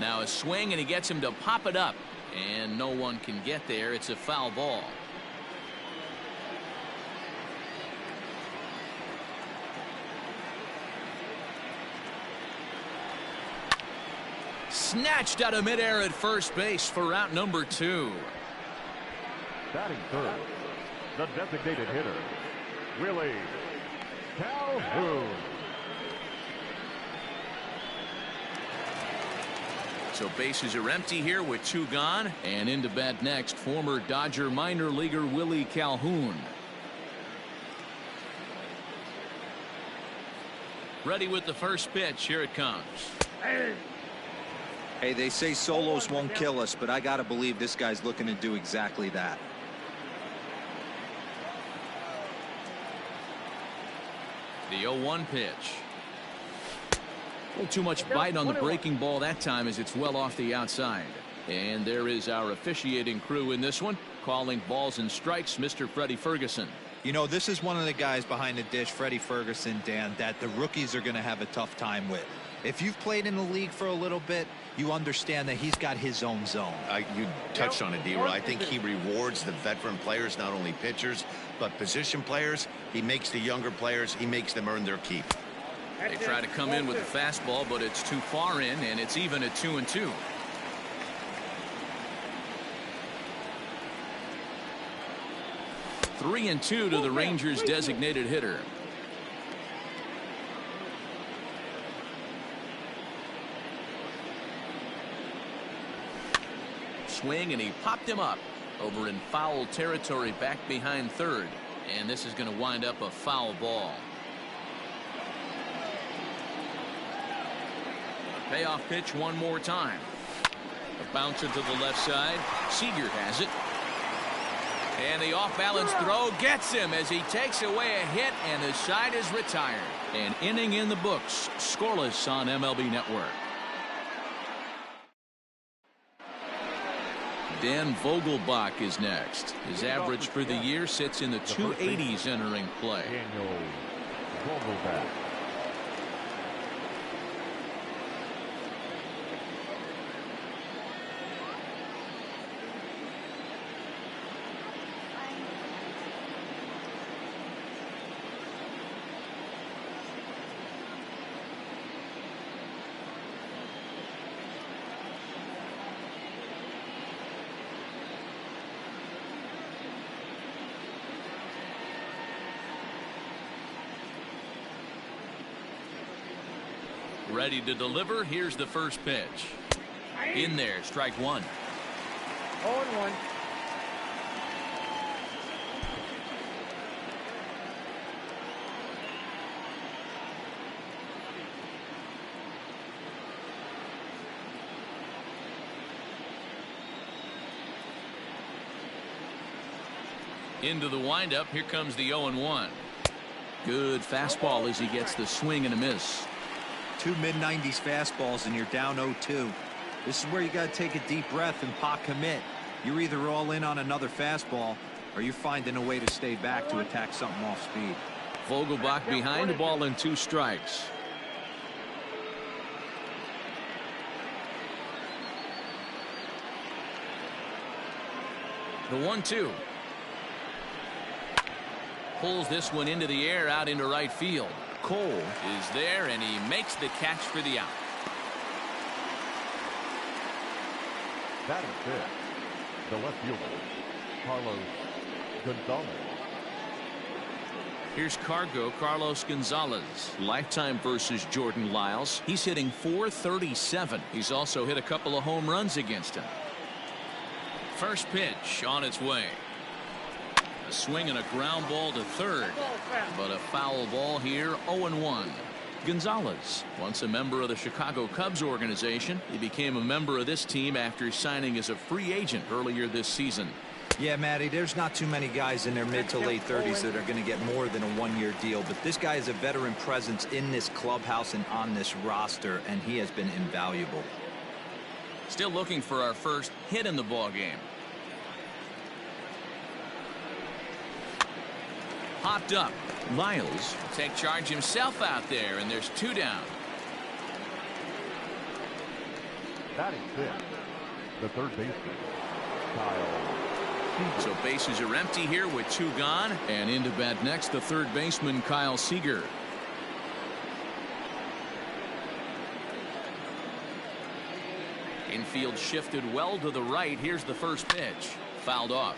Now a swing, and he gets him to pop it up. And no one can get there. It's a foul ball. Snatched out of midair at first base for out number 2. Batting third, the designated hitter, Willie Calhoun. So bases are empty here with 2 gone. And into bat next, former Dodger minor leaguer Willie Calhoun. Ready with the first pitch. Here it comes. Hey, they say solos won't kill us, but I got to believe this guy's looking to do exactly that. The 0-1 pitch. A little too much bite on the breaking ball that time as it's well off the outside. And there is our officiating crew in this one, calling balls and strikes, Mr. Freddie Ferguson. You know, this is one of the guys behind the dish, Freddie Ferguson, Dan, that the rookies are going to have a tough time with. If you've played in the league for a little bit, you understand that he's got his own zone. You touched on it, D-Roy. I think he rewards the veteran players, not only pitchers, but position players. He makes the younger players, he makes them earn their keep. They try to come in with a fastball, but it's too far in, and it's even at 2-2. Three and 2 to the Rangers' designated hitter. Swing, and he popped him up over in foul territory back behind third. And this is going to wind up a foul ball. Payoff pitch one more time. A bouncer to the left side. Seager has it. And the off-balance throw gets him as he takes away a hit, and the side is retired. An inning in the books, scoreless on MLB Network. Dan Vogelbach is next. His average for the year sits in the 280s entering play. Daniel Vogelbach. Ready to deliver. Here's the first pitch. In there, strike one. 0-1. Into the windup. Here comes the 0-1. Good fastball as he gets the swing and a miss. 2 mid-90s fastballs and you're down 0-2. This is where you got to take a deep breath and pot commit. You're either all in on another fastball or you're finding a way to stay back to attack something off speed. Vogelbach behind the ball and 2 strikes. The 1-2. Pulls this one into the air out into right field. Cole is there, and he makes the catch for the out. That is it. The left fielder, Carlos Gonzalez. Here's Carlos Gonzalez. Lifetime versus Jordan Lyles. He's hitting .437. He's also hit a couple of home runs against him. First pitch on its way. A swing and a ground ball to third, but a foul ball here. 0-1. Gonzalez, once a member of the Chicago Cubs organization, he became a member of this team after signing as a free agent earlier this season. Yeah, Matty, there's not too many guys in their mid to late 30s that are going to get more than a one-year deal, but this guy is a veteran presence in this clubhouse and on this roster, and he has been invaluable. Still looking for our first hit in the ball game. Popped up. Lyles will take charge himself out there, and there's 2 down. Batting fifth, the third baseman, Kyle. So bases are empty here with 2 gone. And into bat next, the third baseman, Kyle Seager. Infield shifted well to the right. Here's the first pitch. Fouled off.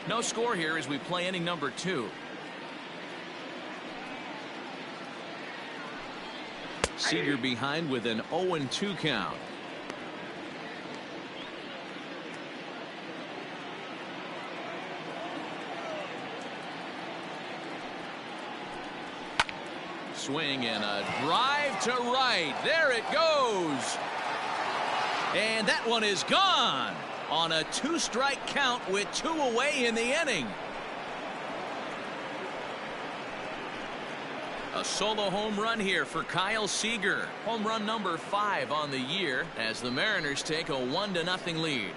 No score here as we play inning number 2. Seager behind with an 0-2 count. Swing and a drive to right. There it goes. And that one is gone on a 2-strike count with 2 away in the inning. A solo home run here for Kyle Seager. Home run number 5 on the year as the Mariners take a 1-0 lead.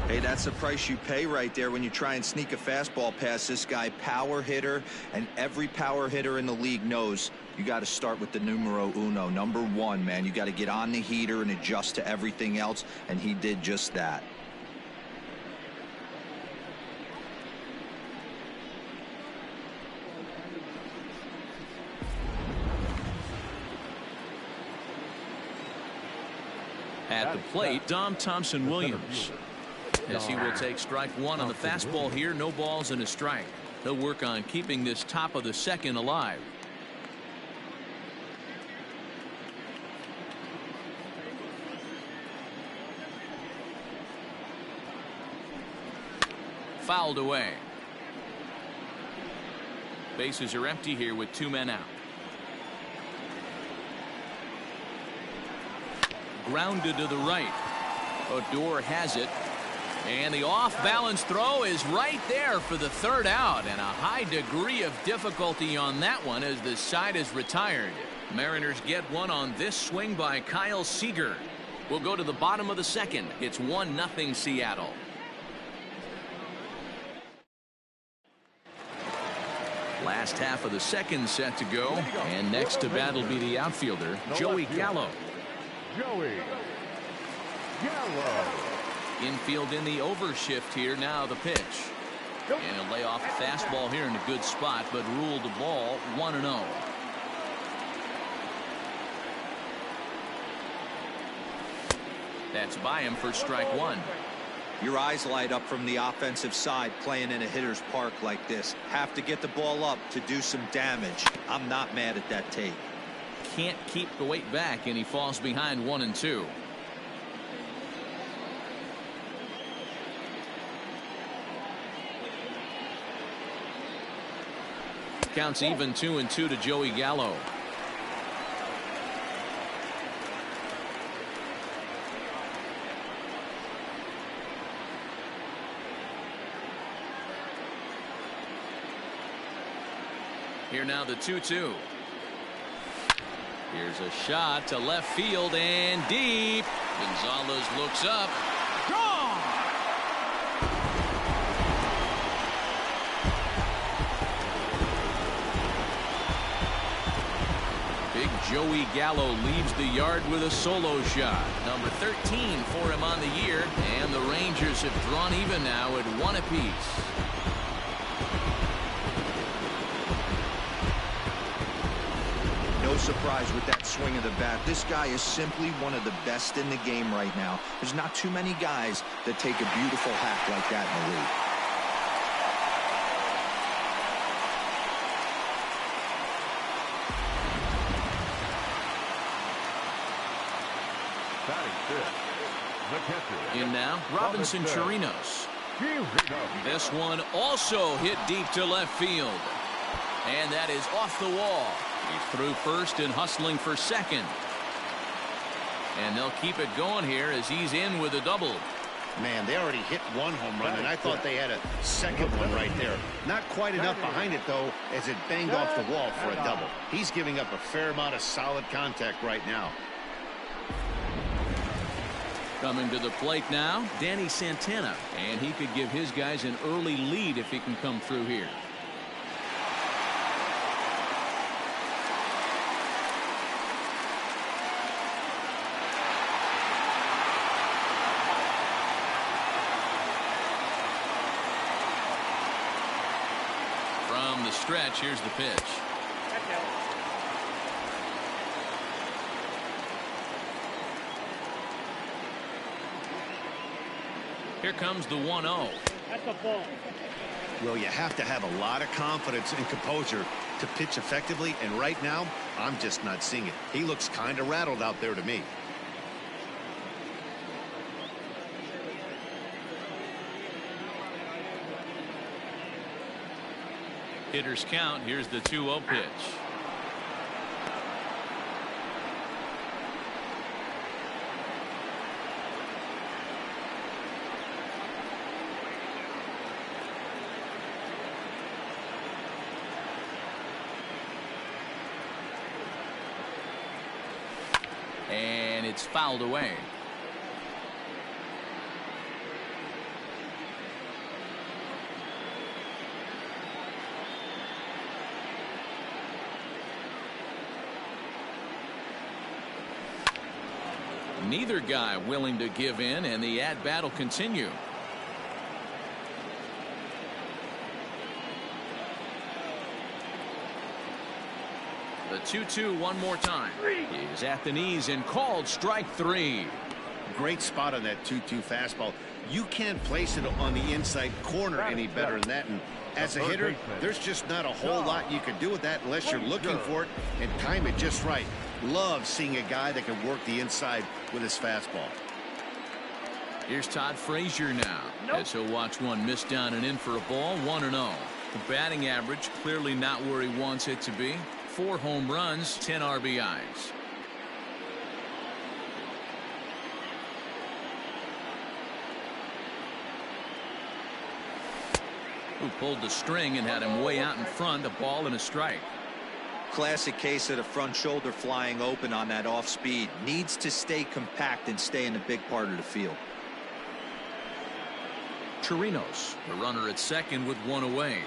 Hey, that's the price you pay right there when you try and sneak a fastball past this guy. Power hitter, and every power hitter in the league knows you got to start with the numero uno, number 1, man. You got to get on the heater and adjust to everything else, and he did just that. At the plate, Dom Thompson-Williams, as he will take strike 1 on the fastball here. No balls and a strike. He'll work on keeping this top of the second alive. Fouled away. Bases are empty here with 2 men out. Grounded to the right. Odor has it. And the off-balance throw is right there for the 3rd out. And a high degree of difficulty on that one as the side is retired. Mariners get one on this swing by Kyle Seager. We'll go to the bottom of the 2nd. It's 1-0 Seattle. Last half of the 2nd set to go. And next to bat will be the outfielder, Joey Gallo. Joey Gallo. Infield in the overshift here. Now the pitch. And he'll lay off a fastball here in a good spot, but ruled the ball 1-0. That's by him for strike 1. Your eyes light up from the offensive side playing in a hitter's park like this. Have to get the ball up to do some damage. I'm not mad at that take. Can't keep the weight back, and he falls behind 1-2. Counts even 2-2 to Joey Gallo. Here now the 2-2. Here's a shot to left field and deep. Gonzalez looks up. Gone! Big Joey Gallo leaves the yard with a solo shot. Number 13 for him on the year. And the Rangers have drawn even now at 1 apiece. No surprise with that swing of the bat. This guy is simply one of the best in the game right now. There's not too many guys that take a beautiful hack like that in the league. In now, Robinson Chirinos. This one also hit deep to left field. And that is off the wall. He's through first and hustling for second. And they'll keep it going here as he's in with a double. Man, they already hit 1 home run, and I thought they had a second one right there. Not quite enough behind it, though, as it banged off the wall for a double. He's giving up a fair amount of solid contact right now. Coming to the plate now, Danny Santana, and he could give his guys an early lead if he can come through here. From the stretch, here's the pitch. Here comes the 1-0. That's a ball. Well, you have to have a lot of confidence and composure to pitch effectively, and right now, I'm just not seeing it. He looks kind of rattled out there to me. Hitters count. Here's the 2-0 pitch. And it's fouled away. Neither guy willing to give in, and the at-bat will continue. The 2-2 one more time. He's at the knees and called strike 3. Great spot on that 2-2 fastball. You can't place it on the inside corner any better than that. And as a hitter, there's just not a whole lot you can do with that unless you're looking for it and time it just right. Love seeing a guy that can work the inside with his fastball. Here's Todd Frazier now, as he'll watch one miss down and in for a ball. 1-0. The batting average clearly not where he wants it to be. 4 home runs, 10 RBIs. Who pulled the string and had him way out in front, a ball and a strike. Classic case of the front shoulder flying open on that off speed. Needs to stay compact and stay in the big part of the field. Chirinos, the runner at second with 1 away.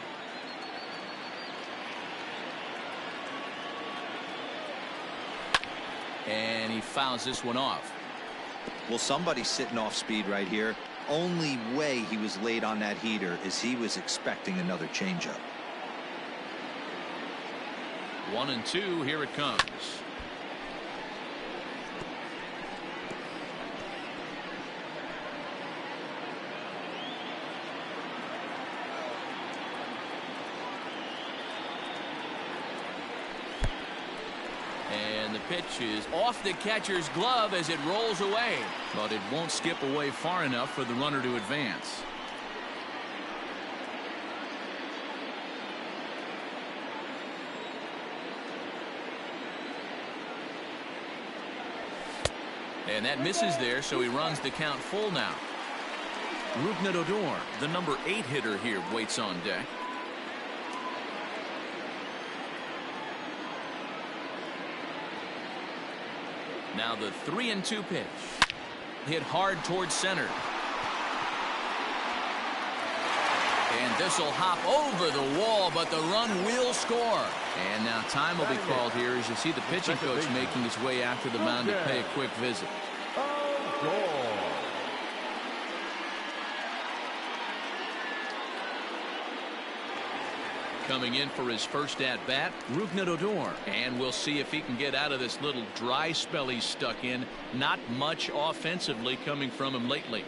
And he fouls this one off. Well, somebody's sitting off speed right here. Only way he was late on that heater is he was expecting another changeup. 1-2, here it comes. And the pitch is off the catcher's glove as it rolls away, but it won't skip away far enough for the runner to advance. And that misses there, so he runs the count full now. Rougned Odor, the number 8 hitter here, waits on deck. Now the 3-2 pitch. Hit hard towards center. And this will hop over the wall, but the run will score. And now time will be called here as you see the pitching coach making his way after the mound to pay a quick visit. Coming in for his first at-bat, Rougned Odor. And we'll see if he can get out of this little dry spell he's stuck in. Not much offensively coming from him lately.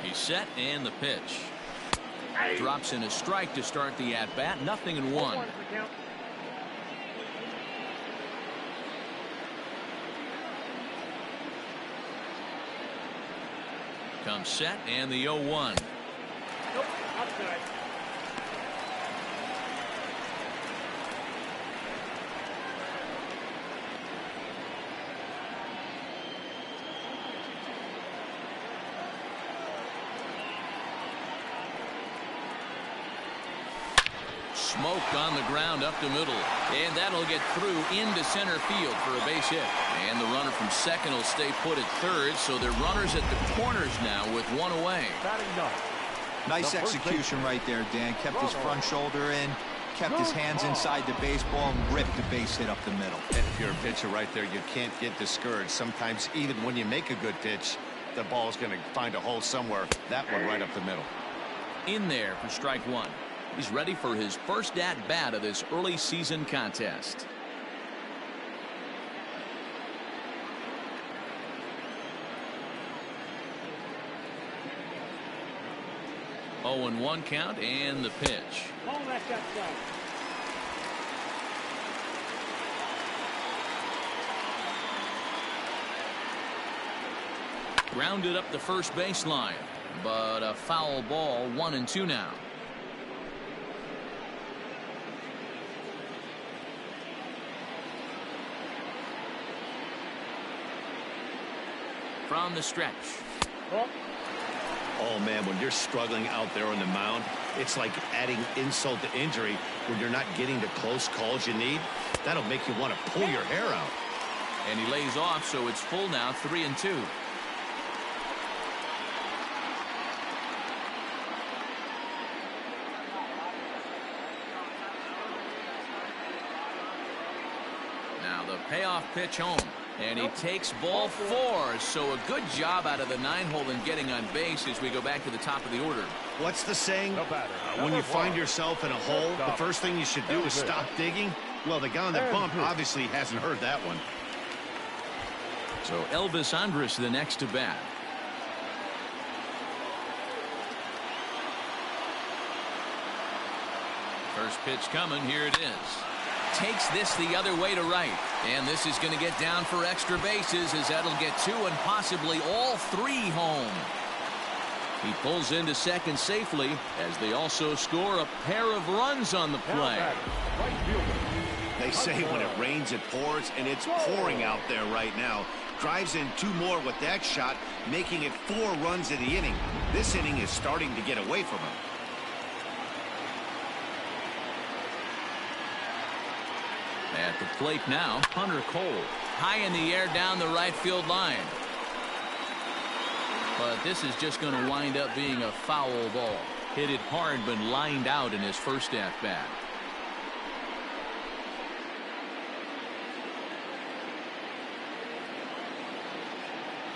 He's set, and the pitch. Drops in a strike to start the at-bat. 0-1. Comes set, and the 0-1. Nope, outside. smoke on the ground up the middle. And that'll get through into center field for a base hit. And the runner from second will stay put at third, so they're runners at the corners now with one away. Nice execution right there, Dan. Kept his front shoulder in, kept his hands inside the baseball, and ripped the base hit up the middle. And if you're a pitcher right there, you can't get discouraged. Sometimes even when you make a good pitch, the ball's going to find a hole somewhere. That one right up the middle. In there for strike one. He's ready for his first at-bat of this early season contest. Oh, and 1 count and the pitch. Home at that side. Grounded up the first baseline, but a foul ball. 1-2 now. From the stretch. Oh, man, when you're struggling out there on the mound, it's like adding insult to injury when you're not getting the close calls you need. That'll make you want to pull your hair out. And he lays off, so it's full now, 3-2. Now the payoff pitch home. And he takes ball 4, so a good job out of the 9-hole in getting on base as we go back to the top of the order. What's the saying? When you find yourself in a hole, the first thing you should do is stop digging. Well, the guy on the bump obviously hasn't heard that one. So Elvis Andrus the next to bat. First pitch coming. Here it is. Takes this the other way to right, and this is going to get down for extra bases as that'll get 2 and possibly all 3 home. He pulls into second safely as they also score a pair of runs on the play. They say when it rains it pours, and it's pouring out there right now. Drives in 2 more with that shot, making it 4 runs in the inning. This inning is starting to get away from him. At the plate now, Hunter Cole. High in the air down the right field line. But this is just going to wind up being a foul ball. Hit it hard, but lined out in his first at-bat.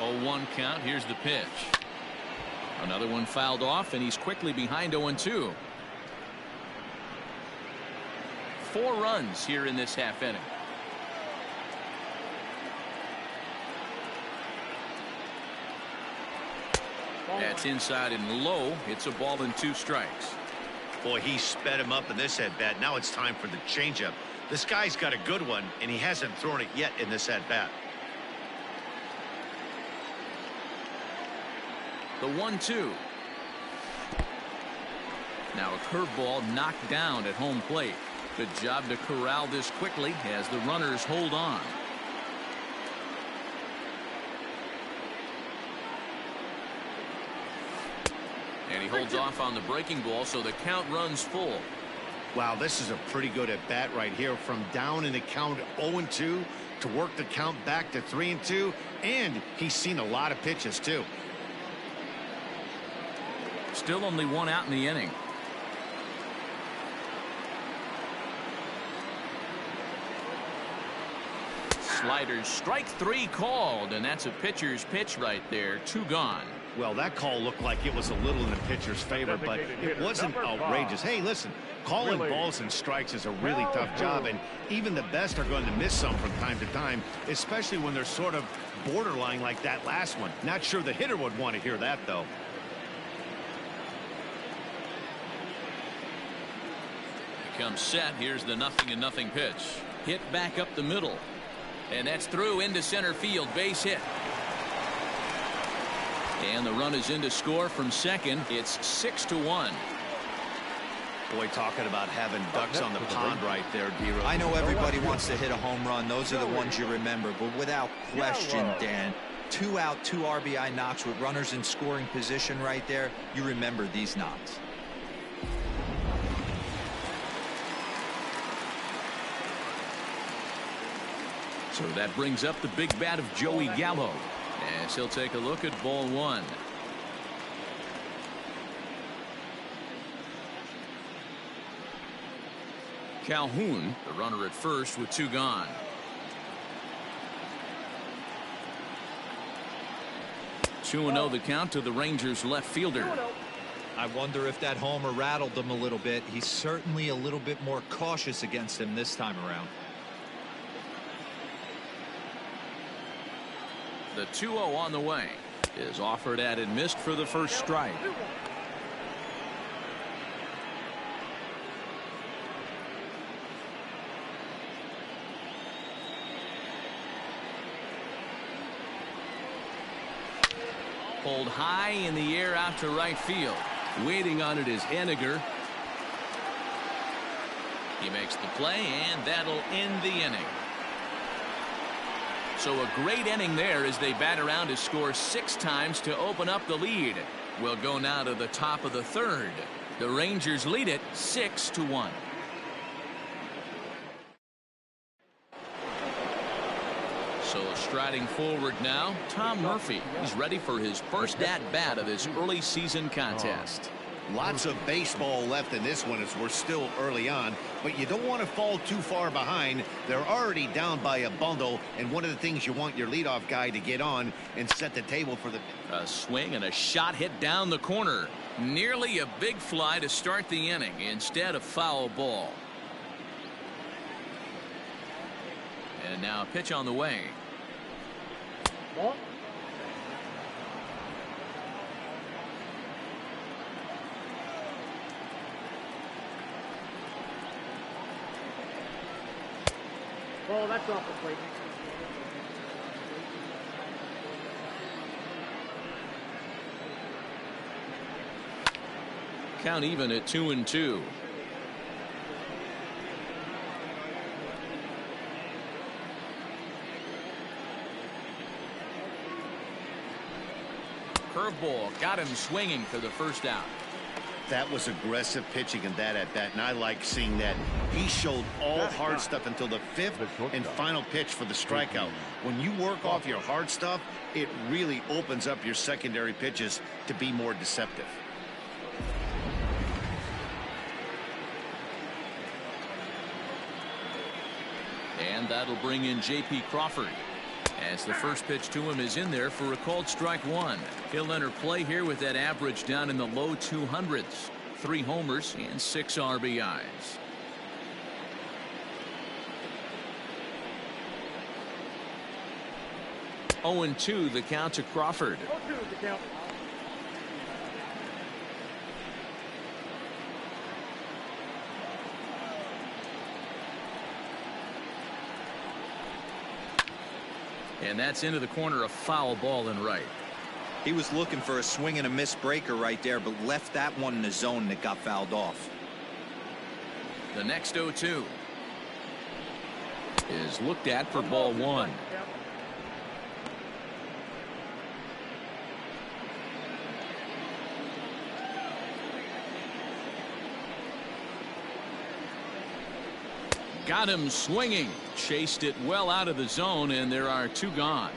Oh, 1 count. Here's the pitch. Another one fouled off, and he's quickly behind 0-2. 4 runs here in this half inning. That's inside and low. It's a ball and 2 strikes. Boy, he sped him up in this at-bat. Now it's time for the changeup. This guy's got a good one, and he hasn't thrown it yet in this at-bat. The 1-2. Now a curveball knocked down at home plate. Good job to corral this quickly as the runners hold on. And he holds off on the breaking ball, so the count runs full. Wow, this is a pretty good at-bat right here. From down in the count 0-2 to work the count back to 3-2. And he's seen a lot of pitches, too. Still only 1 out in the inning. Sliders, strike 3 called, and that's a pitcher's pitch right there. 2 gone. Well, that call looked like it was a little in the pitcher's favor, but it wasn't outrageous. Hey, listen, calling balls and strikes is a really tough job, and even the best are going to miss some from time to time, especially when they're sort of borderline like that last one. Not sure the hitter would want to hear that, though. Comes set. Here's the 0-0 pitch. Hit back up the middle. And that's through into center field. Base hit. And the run is in to score from second. It's 6-1. Boy, talking about having ducks on the pond right there, D-Rose. I know everybody wants to hit a home run. Those are the ones you remember. But without question, Dan, 2 out, 2 RBI knocks with runners in scoring position right there. You remember these knocks. So that brings up the big bat of Joey Gallo as he'll take a look at ball one. Calhoun, the runner at first with two gone. Two and 0 the count to the Rangers left fielder. I wonder if that homer rattled him a little bit. He's certainly a little bit more cautious against him this time around. The 2-0 on the way is offered at and missed for the first strike. Pulled high in the air out to right field. Waiting on it is Henniger. He makes the play, and that'll end the inning. So a great inning there as they bat around to score 6 times to open up the lead. We'll go now to the top of the third. The Rangers lead it 6-1. So striding forward now, Tom Murphy. He's ready for his first at-bat of this early season contest. Lots of baseball left in this one as we're still early on, but you don't want to fall too far behind. They're already down by a bundle, and one of the things you want your leadoff guy to get on and set the table for the... A swing and a shot hit down the corner. Nearly a big fly to start the inning. Instead, a foul ball. And now a pitch on the way. Ball. Oh, that's off the plate. Count even at 2-2. Curveball got him swinging for the first out. That was aggressive pitching in that at bat, and I like seeing that. He showed all hard stuff until the 5th and final pitch for the strikeout. When you work off your hard stuff, it really opens up your secondary pitches to be more deceptive. And that'll bring in J.P. Crawford. As the first pitch to him is in there for a called strike one. He'll enter play here with that average down in the low 200s. 3 homers and 6 RBIs. Oh, and 2 the count to Crawford. 0-2 the count. And that's into the corner, a foul ball and right. He was looking for a swing and a miss breaker right there, but left that one in the zone that got fouled off. The next 0-2 is looked at for ball one. Got him swinging. Chased it well out of the zone, and there are 2 gone.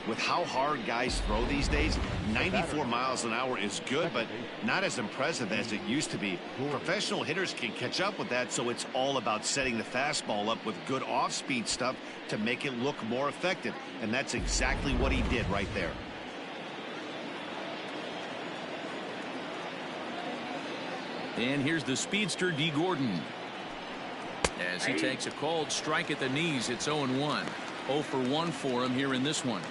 With how hard guys throw these days, 94 miles an hour is good, but not as impressive as it used to be. Professional hitters can catch up with that, so it's all about setting the fastball up with good off-speed stuff to make it look more effective, and that's exactly what he did right there. And here's the speedster D. Gordon. As he takes a called strike at the knees, it's 0-1. 0 for 1 for him here in this one.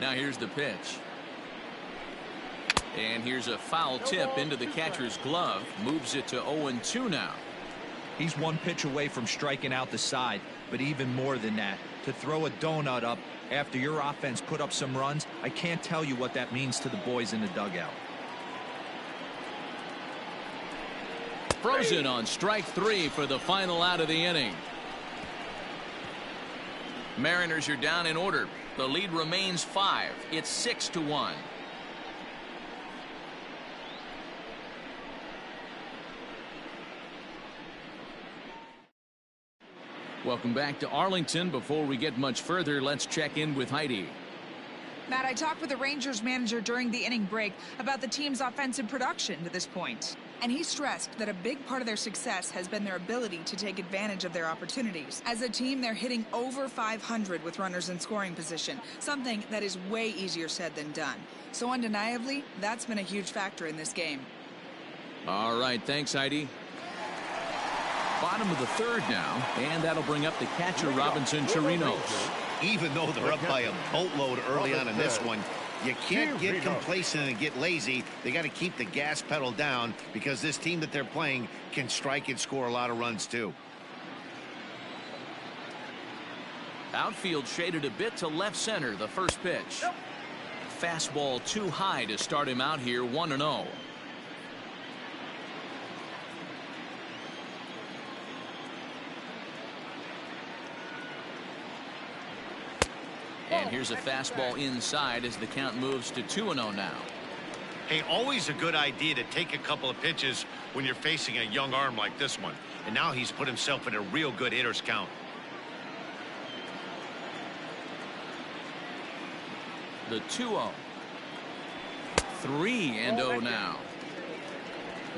Now here's the pitch. And here's a foul tip into the catcher's glove. Moves it to 0-2 now. He's 1 pitch away from striking out the side, but even more than that, to throw a donut up after your offense put up some runs, I can't tell you what that means to the boys in the dugout. Frozen on strike 3 for the final out of the inning. Mariners are down in order. The lead remains 5. It's 6-1. Welcome back to Arlington. Before we get much further, let's check in with Heidi. Matt, I talked with the Rangers manager during the inning break about the team's offensive production to this point. And he stressed that a big part of their success has been their ability to take advantage of their opportunities. As a team, they're hitting over 500 with runners in scoring position, something that is way easier said than done. So undeniably, that's been a huge factor in this game. All right, thanks, Heidi. Bottom of the third now, and that'll bring up the catcher, Robinson Chirinos. Even though they're up by a boatload early on in this one, you can't get complacent and get lazy. They got to keep the gas pedal down because this team that they're playing can strike and score a lot of runs too. Outfield shaded a bit to left center, the first pitch. Fastball too high to start him out here, 1-0. And here's a fastball inside as the count moves to 2-0 now. Hey, always a good idea to take a couple of pitches when you're facing a young arm like this one. And now he's put himself in a real good hitter's count. The 2-0. 3-0 now.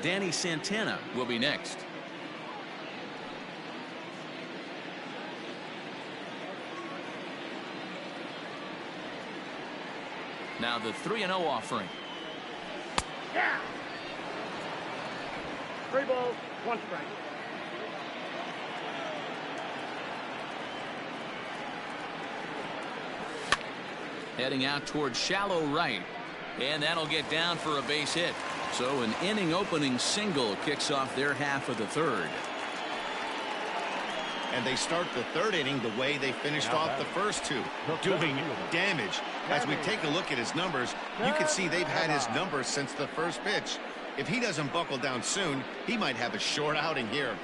Danny Santana will be next. Now the 3-0 offering. Yeah. 3 balls, 1 strike. Heading out towards shallow right. And that'll get down for a base hit. So an inning opening single kicks off their half of the third. And they start the third inning the way they finished off the first two, doing damage. As we take a look at his numbers, you can see they've had his numbers since the first pitch. If he doesn't buckle down soon, he might have a short outing here.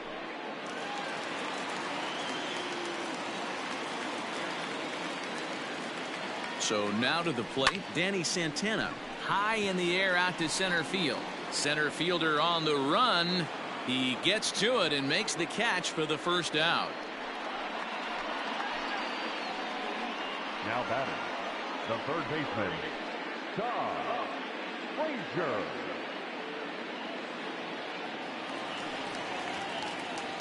So now to the plate, Danny Santana. High in the air out to center field. Center fielder on the run. He gets to it and makes the catch for the first out. Now batting, the third baseman, Todd Frazier.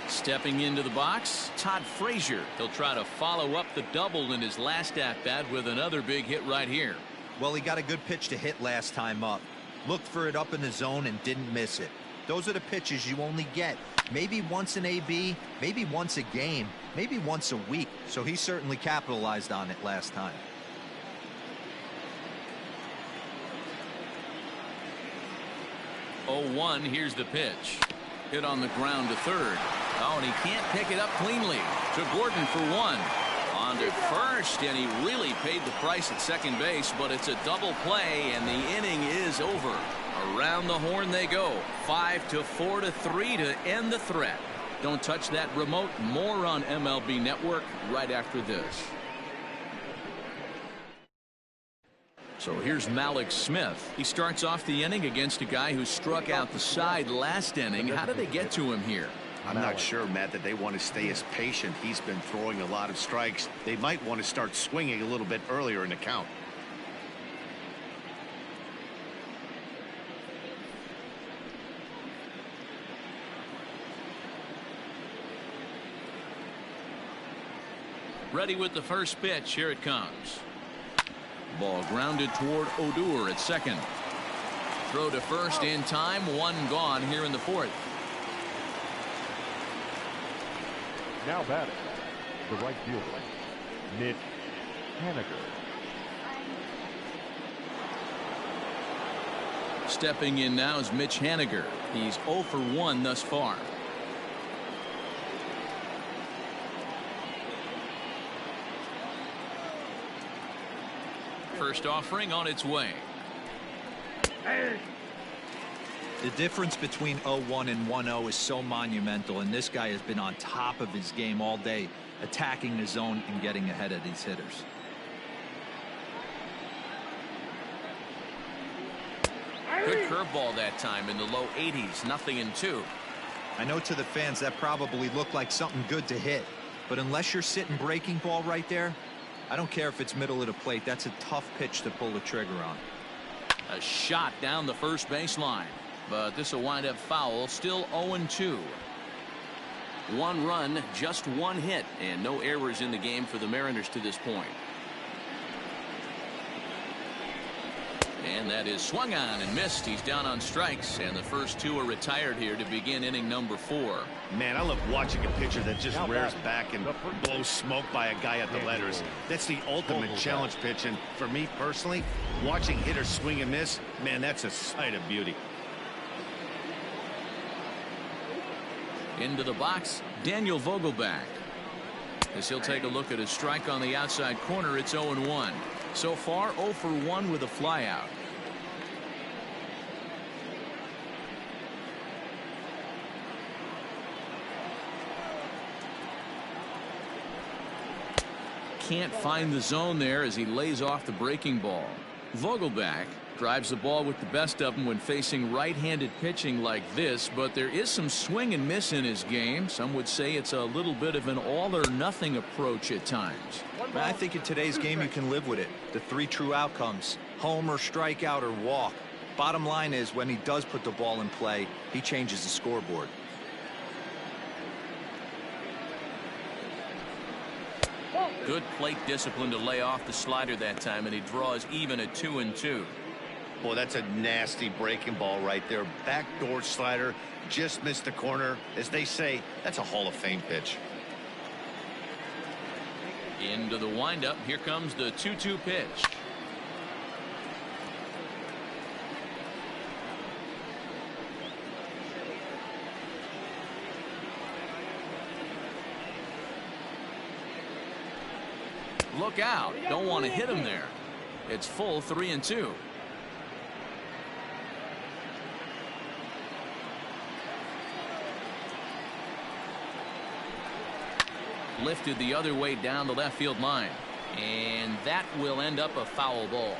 Stepping into the box, Todd Frazier. He'll try to follow up the double in his last at-bat with another big hit right here. Well, he got a good pitch to hit last time up. Looked for it up in the zone and didn't miss it. Those are the pitches you only get maybe once an AB, maybe once a game, maybe once a week. So he certainly capitalized on it last time. Oh, 1, here's the pitch. Hit on the ground to third. Oh, and he can't pick it up cleanly. To Gordon for 1. On to first, and he really paid the price at second base, but it's a double play, and the inning is over. Around the horn they go. 5-4-3 to end the threat. Don't touch that remote. More on MLB Network right after this. So here's Malik Smith. He starts off the inning against a guy who struck out the side last inning. How did they get to him here? I'm not sure, Matt, that they want to stay as patient. He's been throwing a lot of strikes. They might want to start swinging a little bit earlier in the count. Ready with the first pitch. Here it comes. Ball grounded toward Odor at second. Throw to first in time. 1 gone here in the fourth. Now batting, the right fielder, Mitch Haniger. Stepping in now is Mitch Haniger. He's 0 for 1 thus far. First offering on its way. The difference between 0-1 and 1-0 is so monumental, and this guy has been on top of his game all day, attacking the zone and getting ahead of these hitters. Good curveball that time in the low 80s. 0-2. I know to the fans that probably looked like something good to hit. But unless you're sitting breaking ball right there, I don't care if it's middle of the plate. That's a tough pitch to pull the trigger on. A shot down the first baseline, but this will wind up foul. Still 0-2. 1 run, just 1 hit, and no errors in the game for the Mariners to this point. And that is swung on and missed. He's down on strikes, and the first 2 are retired here to begin inning number 4. Man, I love watching a pitcher that just rears back and blows smoke by a guy at the letters. That's the ultimate challenge pitch, and for me personally, watching hitters swing and miss, man, that's a sight of beauty. Into the box, Daniel Vogelback. As he'll take a look at a strike on the outside corner, it's 0-1. So far, 0 for 1 with a flyout. Can't find the zone there as he lays off the breaking ball. Vogelback drives the ball with the best of them when facing right-handed pitching like this, but there is some swing and miss in his game. Some would say it's a little bit of an all-or-nothing approach at times. I think in today's game you can live with it. The 3 true outcomes: homer, strikeout, or walk. Bottom line is, when he does put the ball in play, he changes the scoreboard. Good plate discipline to lay off the slider that time, and he draws even at 2-2. Boy, that's a nasty breaking ball right there. Backdoor slider, just missed the corner. As they say, that's a Hall of Fame pitch. Into the windup. Here comes the 2-2 pitch. Look out. Don't want to hit him there. It's full 3-2. Lifted the other way down the left field line, and that will end up a foul ball.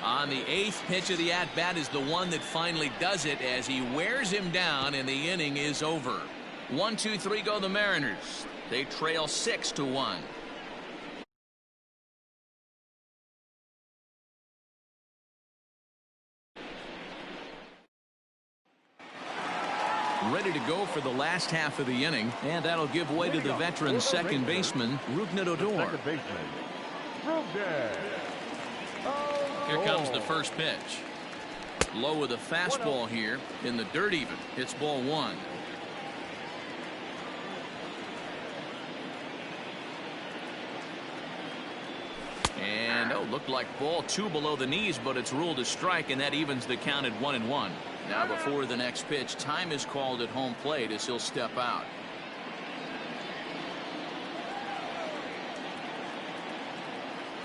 On the 8th pitch of the at-bat is the one that finally does it as he wears him down, and the inning is over. 1-2-3 go the Mariners. They trail 6-1. Ready to go for the last half of the inning, and that'll give way to the veteran second baseman, Rougned Odor. Here comes the first pitch. Low with a fastball here in the dirt even. It's ball 1. And looked like ball 2 below the knees, but it's ruled a strike, and that evens the count at 1-1. Now before the next pitch, time is called at home plate as he'll step out.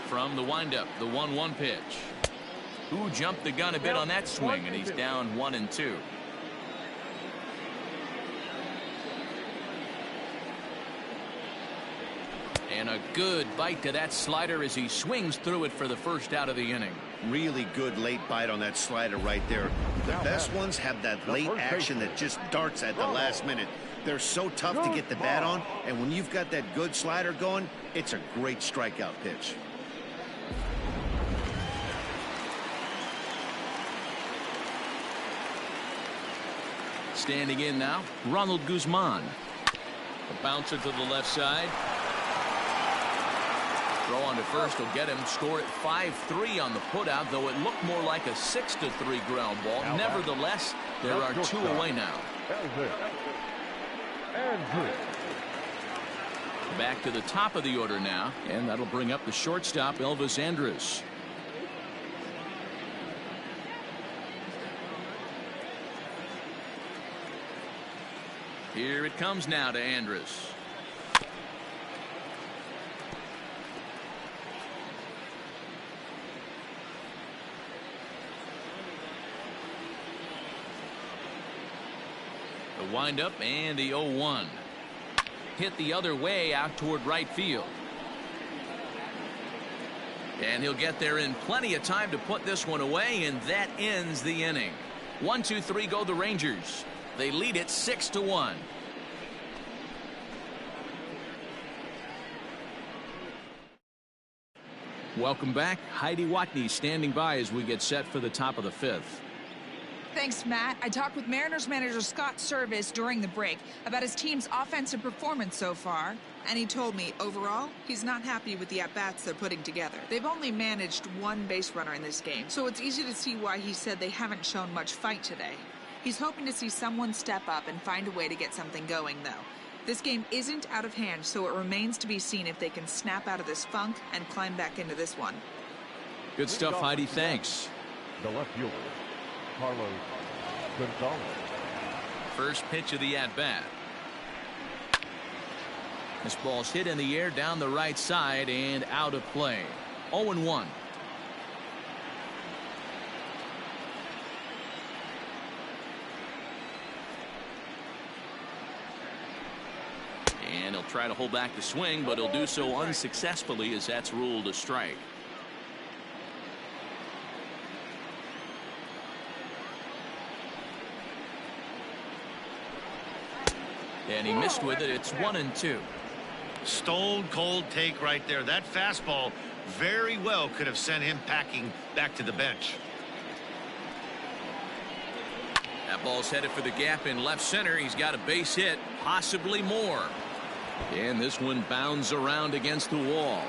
From the windup, the 1-1 pitch. Who jumped the gun a bit on that swing, and he's down 1-2. And a good bite to that slider as he swings through it for the first out of the inning. Really good late bite on that slider right there. The best ones have that late action that just darts at the last minute. They're so tough to get the bat on, and when you've got that good slider going, it's a great strikeout pitch. Standing in now, Ronald Guzman. A bouncer to the left side. Throw on to first will get him. Score at 5-3 on the putout, though it looked more like a 6-3 ground ball. Nevertheless, there are 2 away now. Back to the top of the order now, and that'll bring up the shortstop, Elvis Andrus. Here it comes now to Andrus. The windup and the 0-1. Hit the other way out toward right field. And he'll get there in plenty of time to put this one away, and that ends the inning. 1-2-3 go the Rangers. They lead it 6-1. Welcome back. Heidi Watney standing by as we get set for the top of the fifth. Thanks, Matt. I talked with Mariners manager Scott Service during the break about his team's offensive performance so far, and he told me overall he's not happy with the at-bats they're putting together. They've only managed one base runner in this game, so it's easy to see why he said they haven't shown much fight today. He's hoping to see someone step up and find a way to get something going, though. This game isn't out of hand, so it remains to be seen if they can snap out of this funk and climb back into this one. Good stuff, Heidi. Thanks. The left fielder, Carlos Gonzalez. First pitch of the at-bat. This ball's hit in the air down the right side and out of play. 0-1. And he'll try to hold back the swing, but he'll do so unsuccessfully as that's ruled a strike. And he missed with it. It's 1-2. Stone cold take right there. That fastball very well could have sent him packing back to the bench. That ball's headed for the gap in left center. He's got a base hit, possibly more. And this one bounds around against the wall.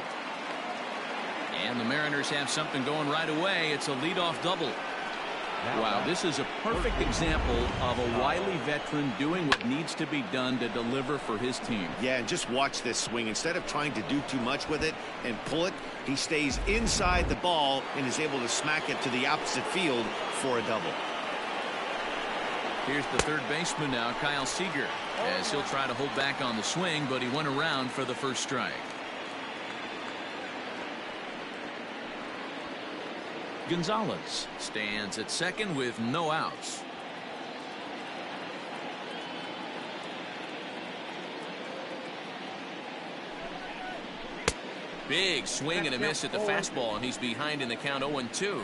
And the Mariners have something going right away. It's a leadoff double. Wow, this is a perfect example of a wily veteran doing what needs to be done to deliver for his team. Yeah, and just watch this swing. Instead of trying to do too much with it and pull it, he stays inside the ball and is able to smack it to the opposite field for a double. Here's the third baseman now, Kyle Seager, as he'll try to hold back on the swing, but he went around for the first strike. Gonzalez stands at second with no outs. Big swing and a miss at the fastball, and he's behind in the count 0-2.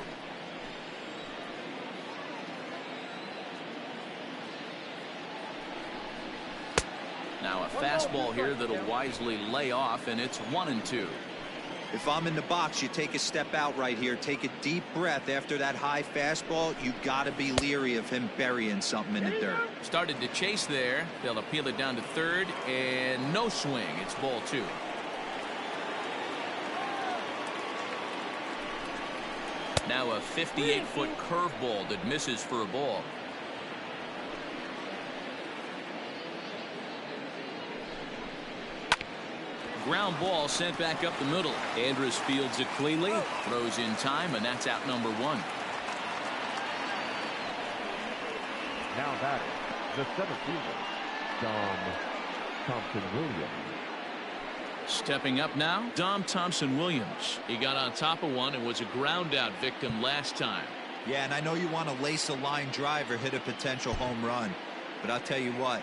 Now a fastball here that'll wisely lay off, and it's 1-2. If I'm in the box, you take a step out right here. Take a deep breath after that high fastball. You got to be leery of him burying something in the dirt. Started to chase there. They'll appeal it down to third, and no swing. It's ball 2. Now a 58-foot curveball that misses for a ball. Ground ball sent back up the middle. Andrus fields it cleanly, throws in time, and that's out number 1. Now that the center fielder, Dom Thompson-Williams. Stepping up now, Dom Thompson-Williams. He got on top of one and was a ground out victim last time. Yeah, and I know you want to lace a line drive or hit a potential home run, but I'll tell you what,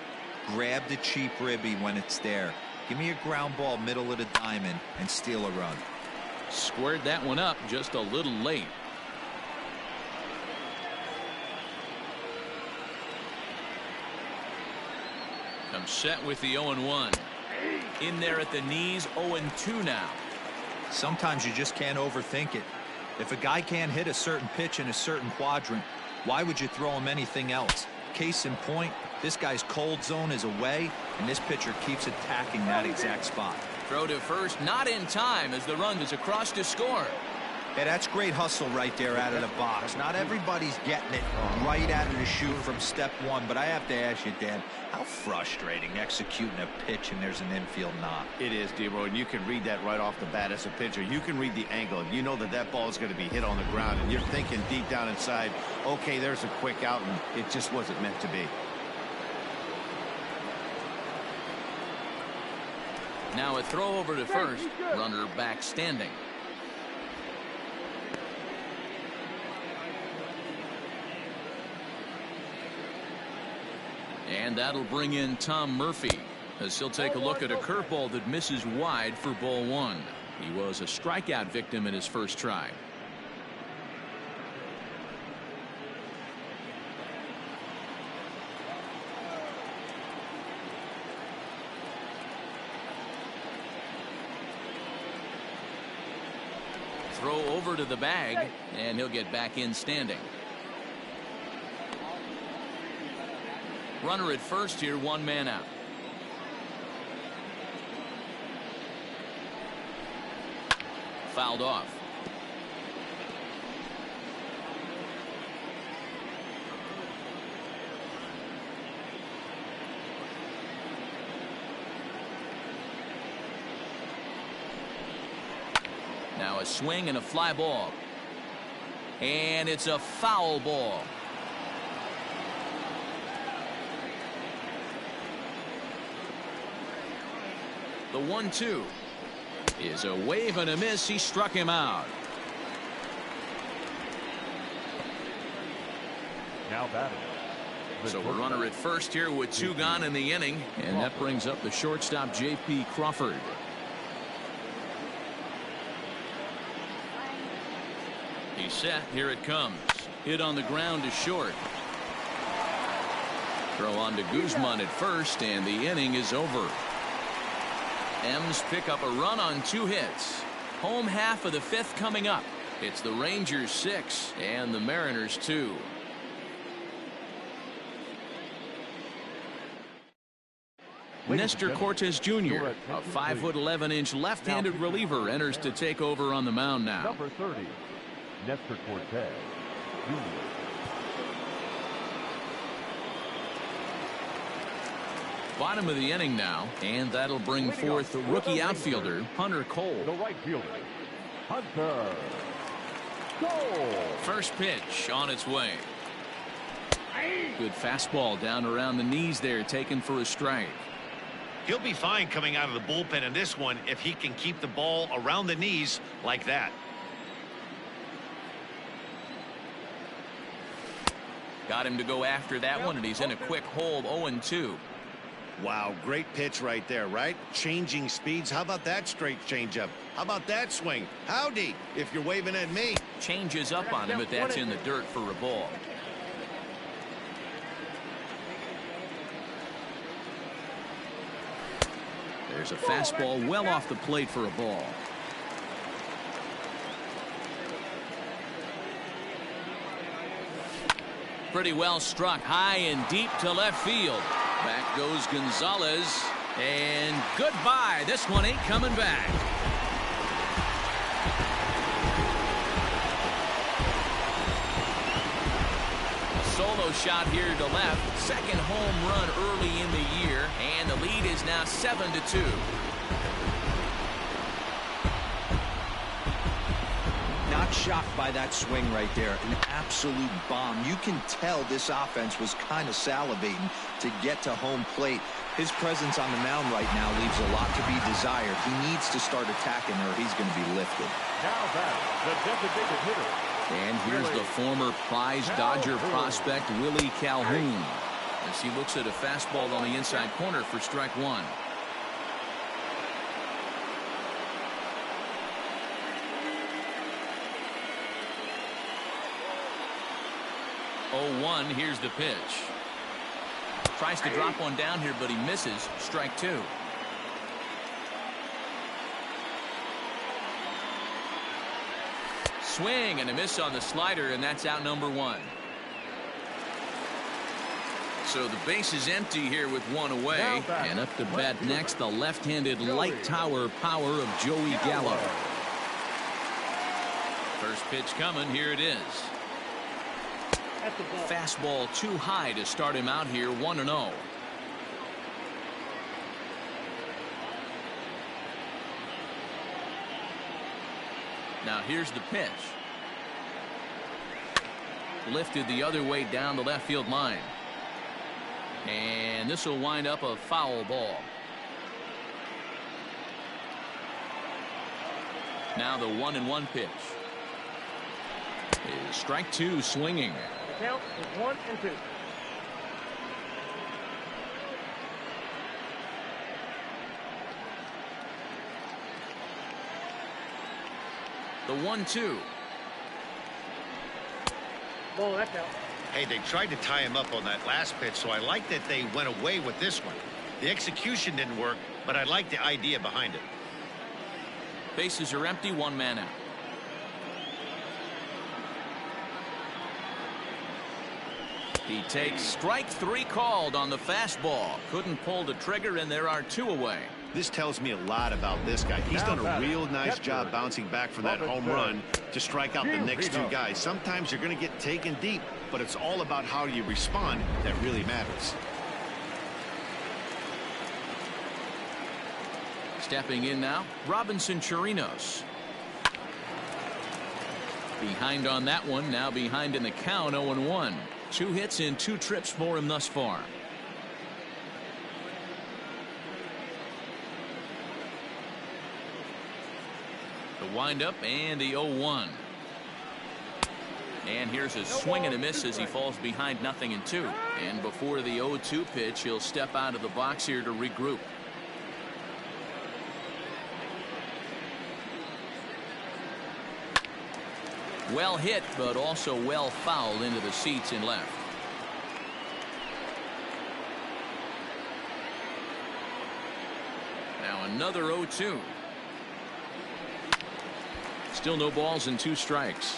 grab the cheap ribby when it's there. Give me a ground ball middle of the diamond and steal a run. Squared that one up just a little late. Comes set with the 0-1. In there at the knees, 0-2 now. Sometimes you just can't overthink it. If a guy can't hit a certain pitch in a certain quadrant, why would you throw him anything else? Case in point, this guy's cold zone is away, and this pitcher keeps attacking that exact spot. Throw to first, not in time as the run is across to score. Yeah, that's great hustle right there out of the box. Not everybody's getting it right out of the chute from step one, but I have to ask you, Dan, how frustrating executing a pitch and there's an infield knock. It is, D-Roy, and you can read that right off the bat as a pitcher. You can read the angle. You know that that ball is going to be hit on the ground, and you're thinking deep down inside, okay, there's a quick out, and it just wasn't meant to be. Now a throw over to first, runner back standing. And that'll bring in Tom Murphy as he'll take a look at a curveball that misses wide for ball 1. He was a strikeout victim in his first try. Throw over to the bag, and he'll get back in standing. Runner at first here, one man out. Fouled off. Now a swing and a fly ball. And it's a foul ball. The 1-2 is a wave and a miss. He struck him out. Now batting. So a runner at first here with two gone in the inning, and that brings up the shortstop J.P. Crawford. He's set. Here it comes. Hit on the ground to short. Throw on to Guzman at first, and the inning is over. M's pick up a run on 2 hits. Home half of the 5th coming up. It's the Rangers 6 and the Mariners 2. Nestor Cortes Jr., a 5'11" left-handed reliever, enters to take over on the mound now. Number 30, Nestor Cortes Jr. Bottom of the inning now, and that'll bring forth the rookie outfielder Hunter Cole. The right fielder, Hunter Cole. First pitch on its way. Good fastball down around the knees there, taken for a strike. He'll be fine coming out of the bullpen in this one if he can keep the ball around the knees like that. Got him to go after that one, and he's in a quick hold. 0-2. Wow, great pitch right there, right? Changing speeds. How about that straight changeup? How about that swing? Howdy, if you're waving at me. Changes up on him, but that's in the dirt for a ball. There's a fastball well off the plate for a ball. Pretty well struck high and deep to left field. Back goes Gonzalez, and goodbye. This one ain't coming back. A solo shot here to left. Second home run early in the year, and the lead is now 7-2. Not shocked by that swing right there. An absolute bomb. You can tell this offense was kind of salivating to get to home plate. His presence on the mound right now leaves a lot to be desired. He needs to start attacking or he's going to be lifted. Now back, the designated hitter. And here's the former prize Dodger prospect Willie Calhoun as he looks at a fastball on the inside corner for strike one. Oh, 1, here's the pitch. Tries to drop one down here, but he misses. Strike 2. Swing and a miss on the slider, and that's out number 1. So the base is empty here with one away. And up to bat next, the left-handed light tower power of Joey Gallo. First pitch coming. Here it is. Fastball too high to start him out here. 1-0. Now here's the pitch. Lifted the other way down the left field line. And this will wind up a foul ball. Now the 1-1 pitch. Is strike 2 swinging. The count is 1-2. The 1-2. Ball, that's out. Hey, they tried to tie him up on that last pitch, so I like that they went away with this one. The execution didn't work, but I like the idea behind it. Bases are empty, one man out. He takes strike 3 called on the fastball. Couldn't pull the trigger, and there are 2 away. This tells me a lot about this guy. He's done a real nice job bouncing back from that home run to strike out the next 2 guys. Sometimes you're going to get taken deep, but it's all about how you respond that really matters. Stepping in now, Robinson Chirinos. Behind on that one, now behind in the count, 0-1. 2 hits in 2 trips for him thus far. The windup and the 0-1. And here's a swing and a miss as he falls behind 0-2. And before the 0-2 pitch, he'll step out of the box here to regroup. Well hit, but also well fouled into the seats in left. Now another 0-2. Still no balls and 2 strikes.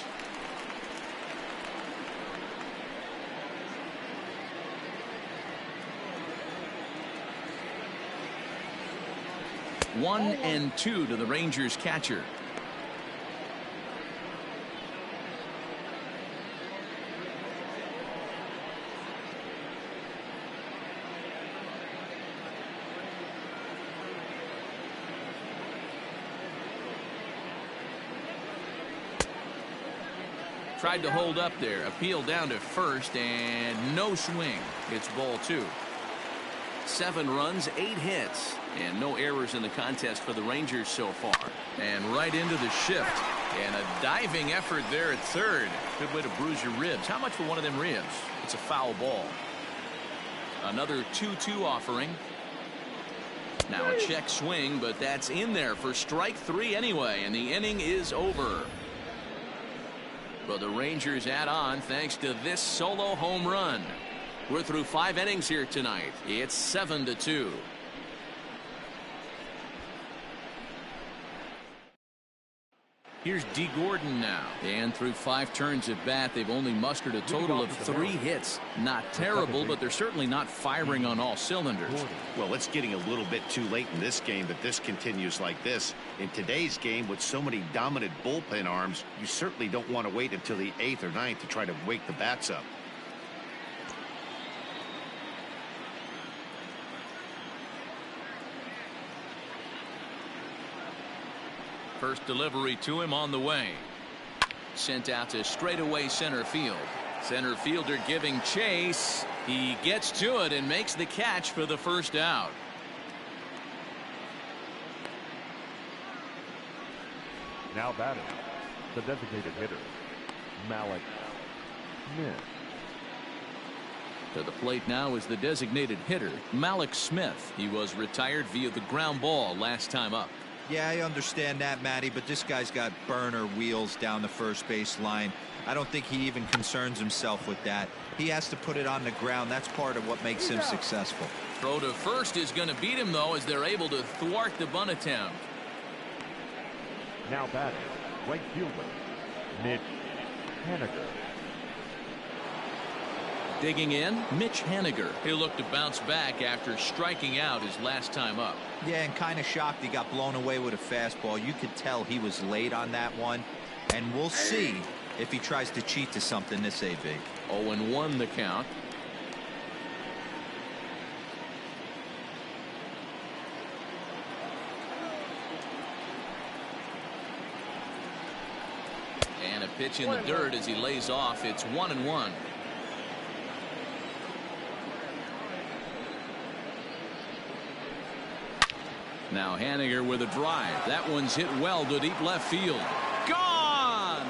One and 2 to the Rangers catcher. Tried to hold up there. Appeal down to first, and no swing. It's ball 2. 7 runs, 8 hits, and no errors in the contest for the Rangers so far. And right into the shift. And a diving effort there at third. Good way to bruise your ribs. How much for one of them ribs? It's a foul ball. Another 2-2 offering. Now a check swing, but that's in there for strike 3 anyway, and the inning is over. But the Rangers add on thanks to this solo home run. We're through 5 innings here tonight. It's 7-2. Here's D. Gordon now. And through 5 turns at bat, they've only mustered a total of 3 hits. Not terrible, but they're certainly not firing on all cylinders. Well, it's getting a little bit too late in this game that this continues like this. In today's game, with so many dominant bullpen arms, you certainly don't want to wait until the 8th or 9th to try to wake the bats up. First delivery to him on the way. Sent out to straightaway center field. Center fielder giving chase. He gets to it and makes the catch for the first out. Now batting, the designated hitter, Malik Smith. To the plate now is the designated hitter, Malik Smith. He was retired via the ground ball last time up. Yeah, I understand that, Matty, but this guy's got burner wheels down the first base line. I don't think he even concerns himself with that. He has to put it on the ground. That's part of what makes him successful. Throw to first is going to beat him, though, as they're able to thwart the bunt attempt. Now batting, right fielder, Mitch Haniger. Digging in, Mitch Haniger. He'll look to bounce back after striking out his last time up. Yeah, and kind of shocked he got blown away with a fastball. You could tell he was late on that one. And we'll see if he tries to cheat to something this AB. 0-1 the count. And a pitch in the dirt as he lays off. It's 1-1. Now Haniger with a drive. That one's hit well to deep left field. Gone!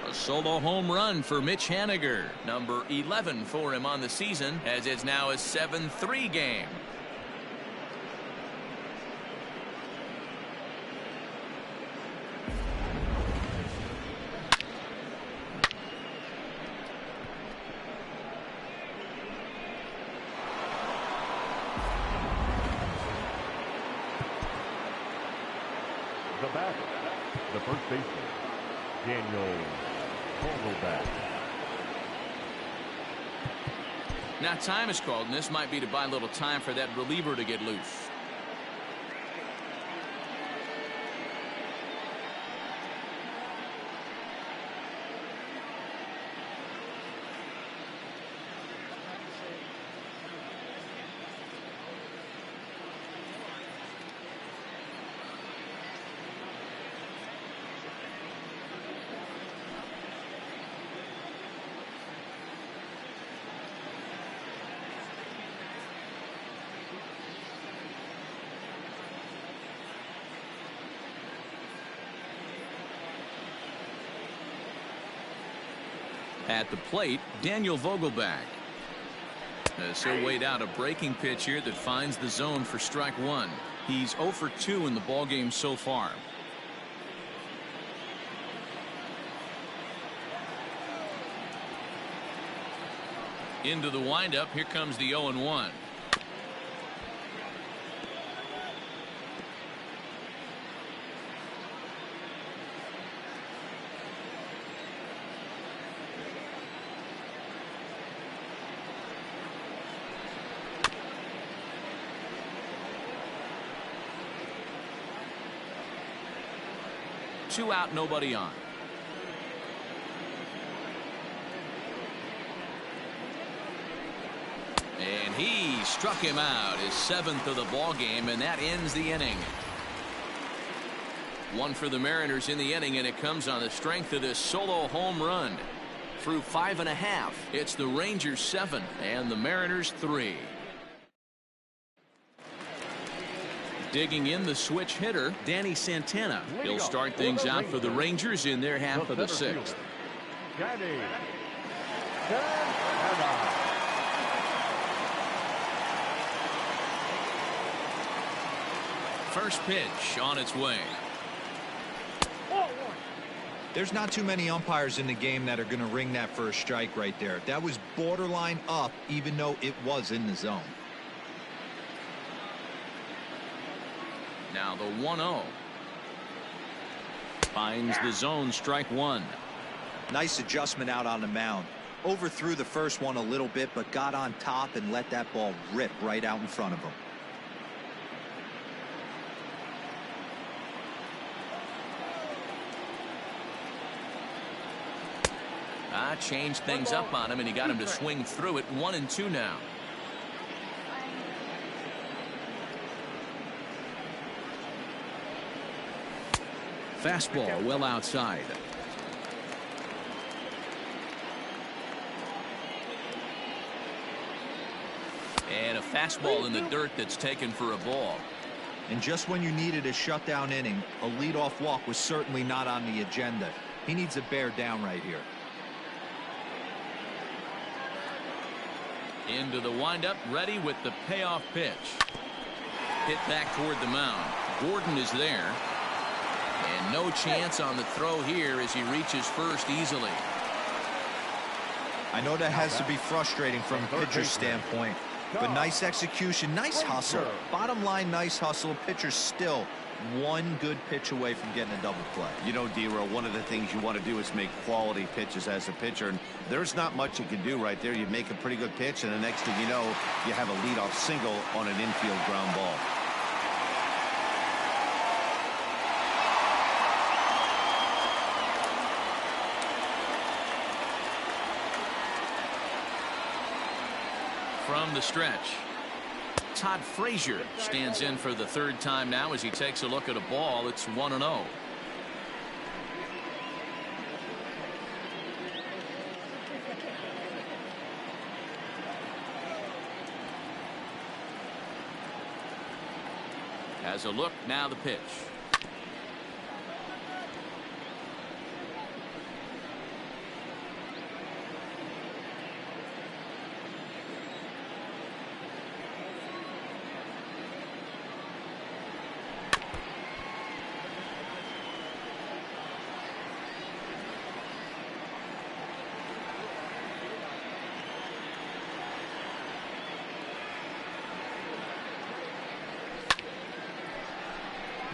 A Solo home run for Mitch Haniger. Number 11 for him on the season, as it's now a 7-3 game. The batter, the first baseman, Daniel Vogelbach. Now time is called, and this might be to buy a little time for that reliever to get loose. At the plate, Daniel Vogelbach. As he'll wait out a breaking pitch here that finds the zone for strike one. He's 0 for 2 in the ballgame so far. Into the windup. Here comes the 0-1. Two out, nobody on. And he struck him out, his 7th of the ball game, and that ends the inning. One for the Mariners in the inning, and it comes on the strength of this solo home run. Through 5.5, it's the Rangers 7 and the Mariners 3. Digging in the switch hitter, Danny Santana. He'll start things out for the Rangers in their half of the 6th. Danny Santana. First pitch on its way. There's not too many umpires in the game that are going to ring that first strike right there. That was borderline up, even though it was in the zone. Now the 1-0. Finds the zone, strike one. Nice adjustment out on the mound. Overthrew the first one a little bit, but got on top and let that ball rip right out in front of him. Changed things up on him, and he got him to swing through it. 1-2 now. Fastball well outside. And a fastball in the dirt that's taken for a ball. And just when you needed a shutdown inning, a leadoff walk was certainly not on the agenda. He needs a bear down right here. Into the windup, ready with the payoff pitch. Hit back toward the mound. Gordon is there. And no chance on the throw here as he reaches first easily. I know that has to be frustrating from a pitcher's standpoint, but nice execution, nice hustle. Bottom line, nice hustle. Pitcher's still one good pitch away from getting a double play. You know, D-Row, one of the things you want to do is make quality pitches as a pitcher, and there's not much you can do right there. You make a pretty good pitch, and the next thing you know, you have a leadoff single on an infield ground ball. From the stretch, Todd Frazier stands in for the 3rd time now as he takes a look at a ball. It's 1-0. Has a look, now the pitch.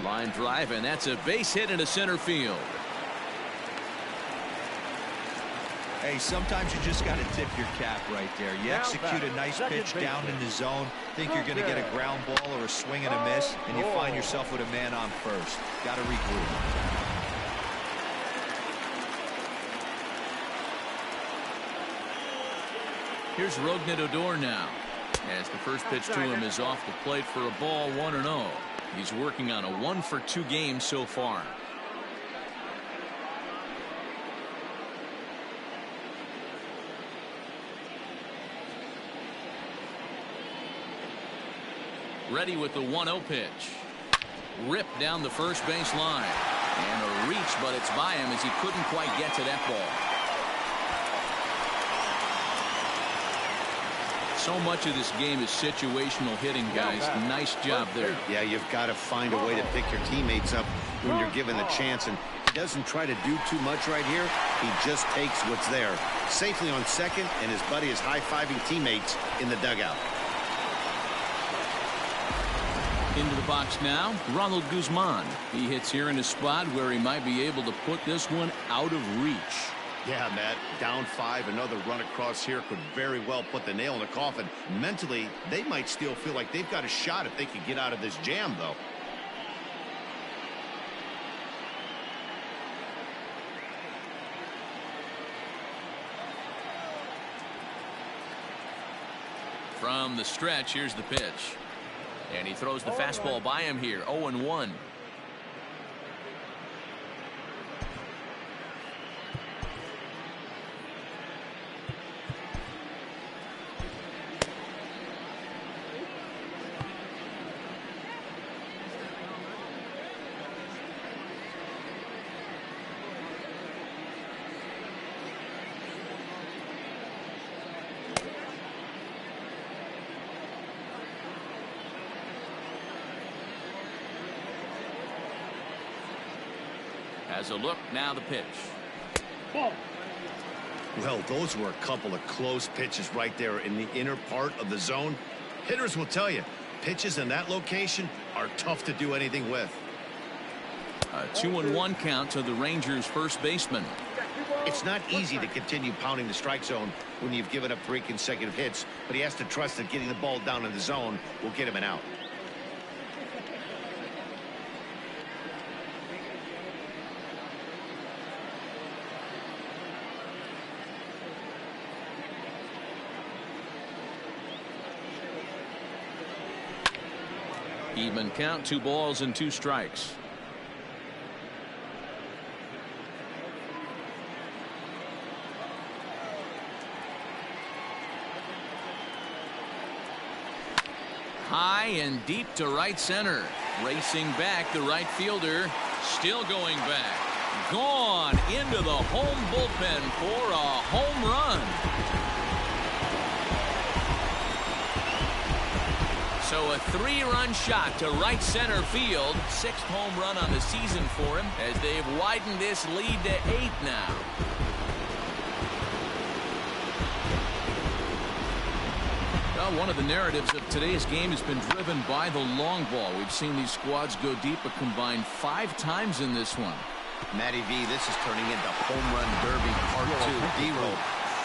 Line drive, and that's a base hit into center field. Hey, sometimes you just got to tip your cap right there. You execute a nice pitch down in the zone, think you're going to get a ground ball or a swing and a miss, and you find yourself with a man on first. Got to regroup. Here's Rougned Odor now, as the first pitch to him is off the plate for a ball, 1-0. He's working on a 1-for-2 game so far. Ready with the 1-0 pitch. Ripped down the first base line. And a reach, but it's by him as he couldn't quite get to that ball. So much of this game is situational hitting, guys. Nice job there. Yeah, you've got to find a way to pick your teammates up when you're given the chance. And he doesn't try to do too much right here. He just takes what's there. Safely on second, and his buddy is high-fiving teammates in the dugout. Into the box now, Ronald Guzman. He hits here in a spot where he might be able to put this one out of reach. Yeah, Matt, down 5, another run across here could very well put the nail in the coffin. Mentally, they might still feel like they've got a shot if they can get out of this jam, though. From the stretch, here's the pitch. And he throws the fastball by him here, 0-1. As a look, now the pitch. Well, those were a couple of close pitches right there in the inner part of the zone. Hitters will tell you, pitches in that location are tough to do anything with. A 2-1 count to the Rangers' first baseman. It's not easy to continue pounding the strike zone when you've given up 3 consecutive hits, but he has to trust that getting the ball down in the zone will get him an out. Even count, 2 balls and 2 strikes. High and deep to right center. Racing back, the right fielder. Still going back. Gone into the home bullpen for a home run. So a 3-run shot to right center field. 6th home run on the season for him as they've widened this lead to 8 now. Well, one of the narratives of today's game has been driven by the long ball. We've seen these squads go deep a combined 5 times in this one. Matty V, this is turning into home run derby part 2. D-roll.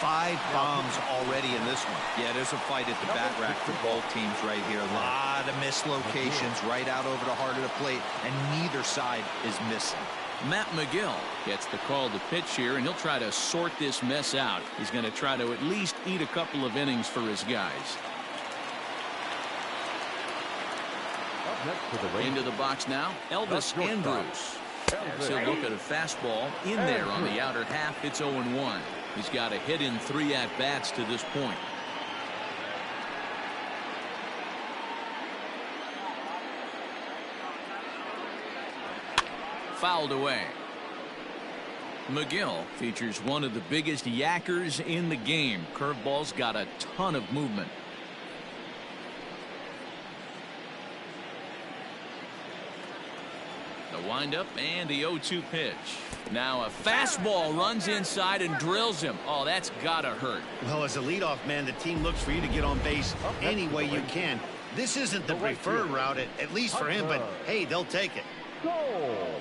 5 bombs already in this one. Yeah, there's a fight at the bat rack for both teams right here. A lot of missed locations right out over the heart of the plate, and neither side is missing. Matt McGill gets the call to pitch here, and he'll try to sort this mess out. He's going to try to at least eat a couple of innings for his guys. Into the box now, Elvis Andrus. As he'll look at a fastball in there on the outer half. It's 0-1. He's got a hit in 3 at-bats to this point. Fouled away. McGill features one of the biggest yackers in the game. Curveball's got a ton of movement. The windup and the 0-2 pitch. Now a fastball runs inside and drills him. Oh, that's gotta hurt. Well, as a leadoff man, the team looks for you to get on base any way you can. This isn't the preferred route, at least for him, but hey, they'll take it. Goal.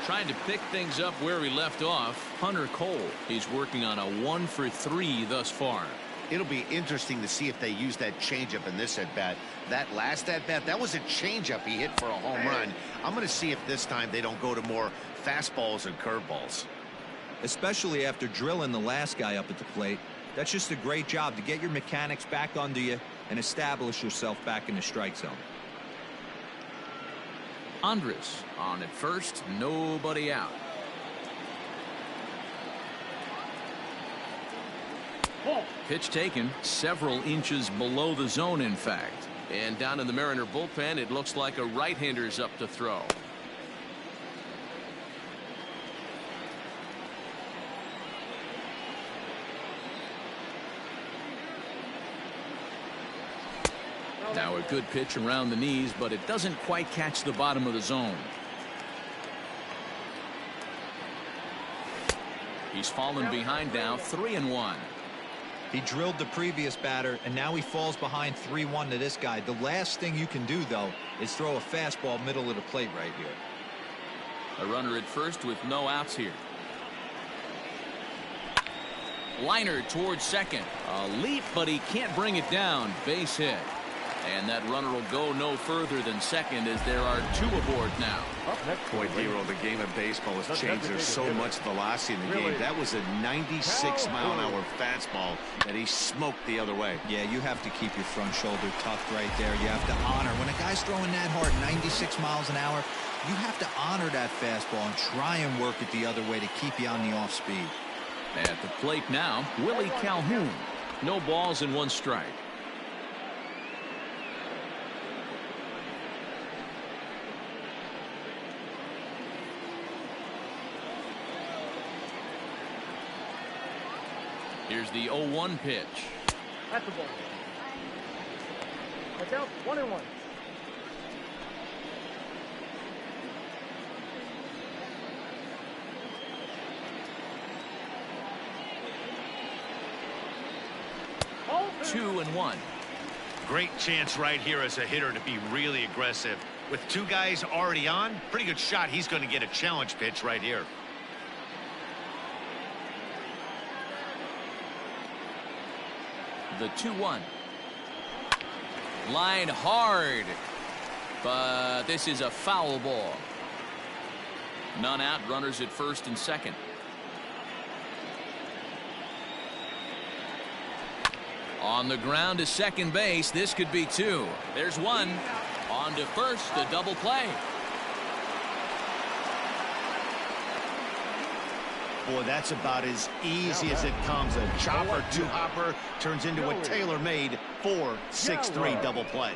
Trying to pick things up where he left off, Hunter Cole. He's working on a 1-for-3 thus far. It'll be interesting to see if they use that changeup in this at-bat. That last at-bat, that was a changeup he hit for a home run. I'm going to see if this time they don't go to more fastballs and curveballs. Especially after drilling the last guy up at the plate. That's just a great job to get your mechanics back under you and establish yourself back in the strike zone. Andres on at first, nobody out. Pitch taken several inches below the zone, in fact. And down in the Mariner bullpen, it looks like a right-hander's up to throw. Now a good pitch around the knees, but it doesn't quite catch the bottom of the zone. He's fallen behind now, 3-1. He drilled the previous batter, and now he falls behind 3-1 to this guy. The last thing you can do, though, is throw a fastball middle of the plate right here. A runner at first with no outs here. Liner towards second. A leap, but he can't bring it down. Base hit. And that runner will go no further than second as there are two aboard now. Boy, Hero, the game of baseball has changed. There's so much velocity in the game. That was a 96-mile-an-hour fastball that he smoked the other way. Yeah, you have to keep your front shoulder tucked right there. You have to honor. When a guy's throwing that hard, 96 miles an hour, you have to honor that fastball and try and work it the other way to keep you on the off speed. At the plate now, Willie Calhoun. No balls and one strike. Here's the 0-1 pitch. That's the ball. Watch out, 1-1. Oh, 2-1. Great chance right here as a hitter to be really aggressive. With two guys already on, pretty good shot. He's going to get a challenge pitch right here. The 2-1. Line hard, but this is a foul ball. None out, runners at first and second. On the ground to second base, this could be two. There's one. On to first, a double play. Boy, that's about as easy as it comes. A chopper, two-hopper turns into a tailor-made 4-6-3 double play.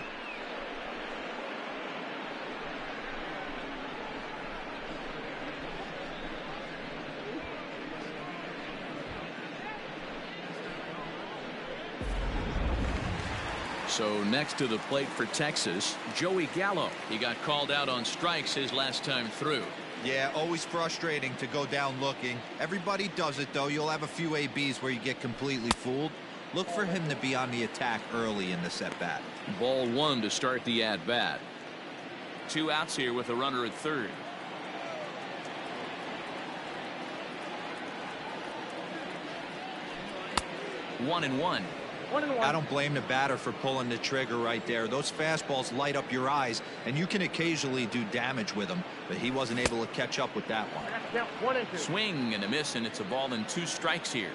So next to the plate for Texas, Joey Gallo. He got called out on strikes his last time through. Yeah, always frustrating to go down looking. Everybody does it, though. You'll have a few ABs where you get completely fooled. Look for him to be on the attack early in the at-bat. Ball one to start the at-bat. Two outs here with a runner at third. 1-1. I don't blame the batter for pulling the trigger right there. Those fastballs light up your eyes, and you can occasionally do damage with them, but he wasn't able to catch up with that one. Swing and a miss, and it's a ball and two strikes here.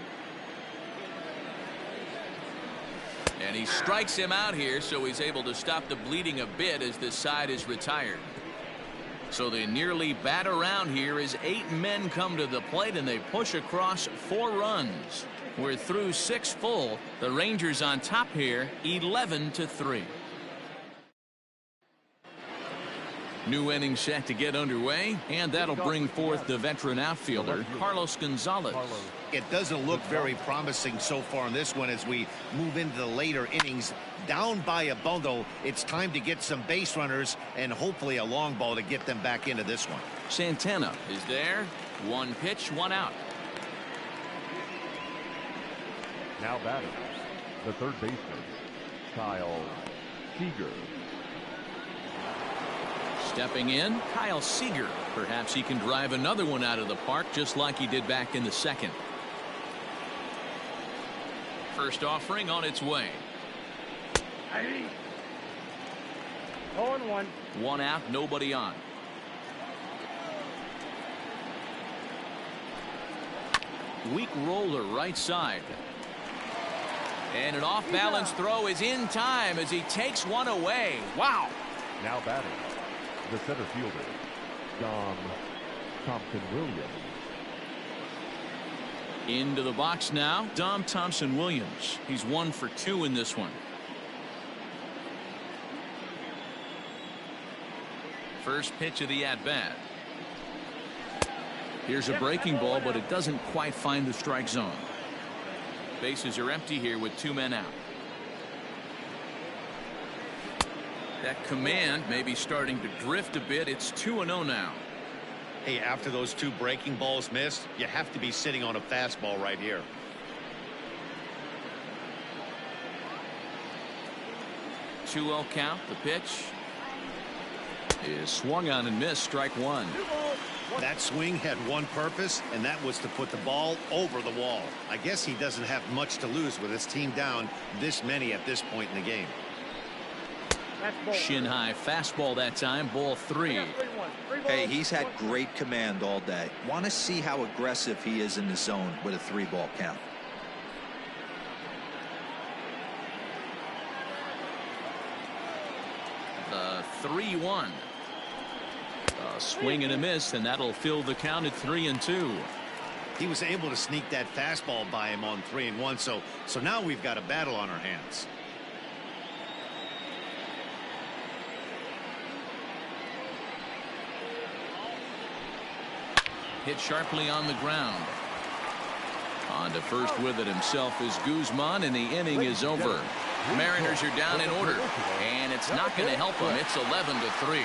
And he strikes him out here, so he's able to stop the bleeding a bit as this side is retired. So they nearly bat around here as 8 men come to the plate, and they push across 4 runs. We're through 6 full. The Rangers on top here, 11-3. New inning set to get underway, and that'll bring forth the veteran outfielder, Carlos Gonzalez. It doesn't look very promising so far in this one as we move into the later innings. Down by a bundle, it's time to get some base runners and hopefully a long ball to get them back into this one. Santana is there. 1 pitch, 1 out. Now batters, the third baseman, Kyle Seager. Stepping in, Kyle Seager. Perhaps he can drive another one out of the park just like he did back in the second. First offering on its way. 0-1. One out, nobody on. Weak roller right side. And an off-balance throw is in time as he takes one away. Wow. Now batting, the center fielder, Dom Thompson-Williams. Into the box now, Dom Thompson-Williams. He's 1 for 2 in this one. First pitch of the at-bat. Here's a breaking ball, but it doesn't quite find the strike zone. Bases are empty here with 2 men out. That command may be starting to drift a bit. It's 2-0 now. Hey, after those 2 breaking balls missed, you have to be sitting on a fastball right here. Two-0 count. The pitch is swung on and missed. Strike 1. That swing had one purpose, and that was to put the ball over the wall. I guess he doesn't have much to lose with his team down this many at this point in the game. Shin high fastball that time. Ball 3. Hey, he's had great command all day. Want to see how aggressive he is in the zone with a 3-ball count. The 3-1. A swing and a miss, and that'll fill the count at 3-2. He was able to sneak that fastball by him on 3-1, so now we've got a battle on our hands. Hit sharply on the ground. On to first with it himself is Guzman, and the inning is over. Mariners are down in order, and it's not going to help them. It's 11-3.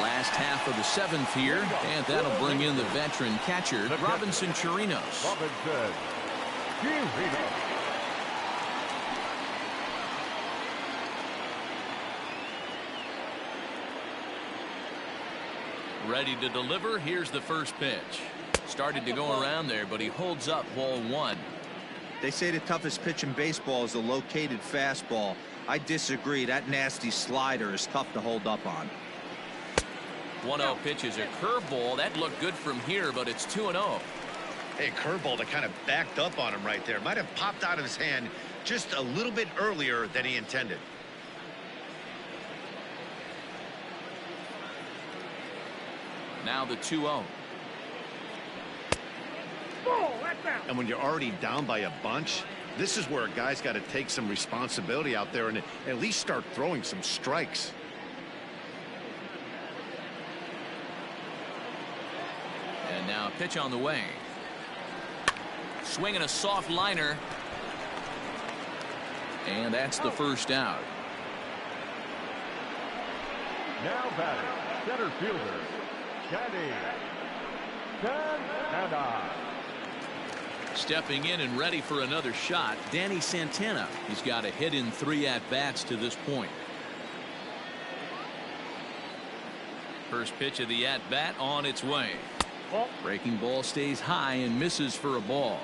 Last half of the 7th here, and that'll bring in the veteran catcher, Robinson Chirinos. Robinson Chirinos. Ready to deliver. Here's the first pitch. Started to go around there, but he holds up ball 1. They say the toughest pitch in baseball is a located fastball. I disagree. That nasty slider is tough to hold up on. 1-0 pitch is a curveball. That looked good from here, but it's 2-0. Hey, curveball that kind of backed up on him right there. Might have popped out of his hand just a little bit earlier than he intended. Now the 2-0. And when you're already down by a bunch, this is where a guy's got to take some responsibility out there and at least start throwing some strikes. And now a pitch on the way. Swinging a soft liner. And that's the first out. Now batting, center fielder, Danny Santana. Stepping in and ready for another shot, Danny Santana. He's got a hit in 3 at-bats to this point. First pitch of the at-bat on its way. Breaking ball stays high and misses for a ball.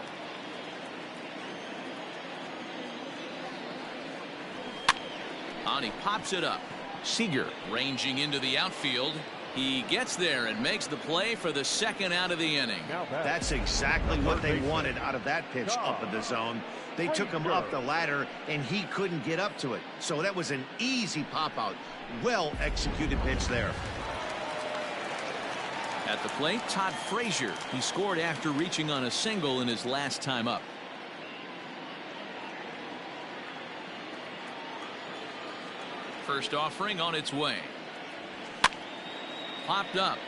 On he pops it up. Seager ranging into the outfield. He gets there and makes the play for the second out of the inning. That's exactly what they wanted out of that pitch up in the zone. They took him up the ladder, and he couldn't get up to it. So that was an easy pop-out. Well-executed pitch there. At the plate, Todd Frazier. He scored after reaching on a single in his last time up. First offering on its way. Popped up.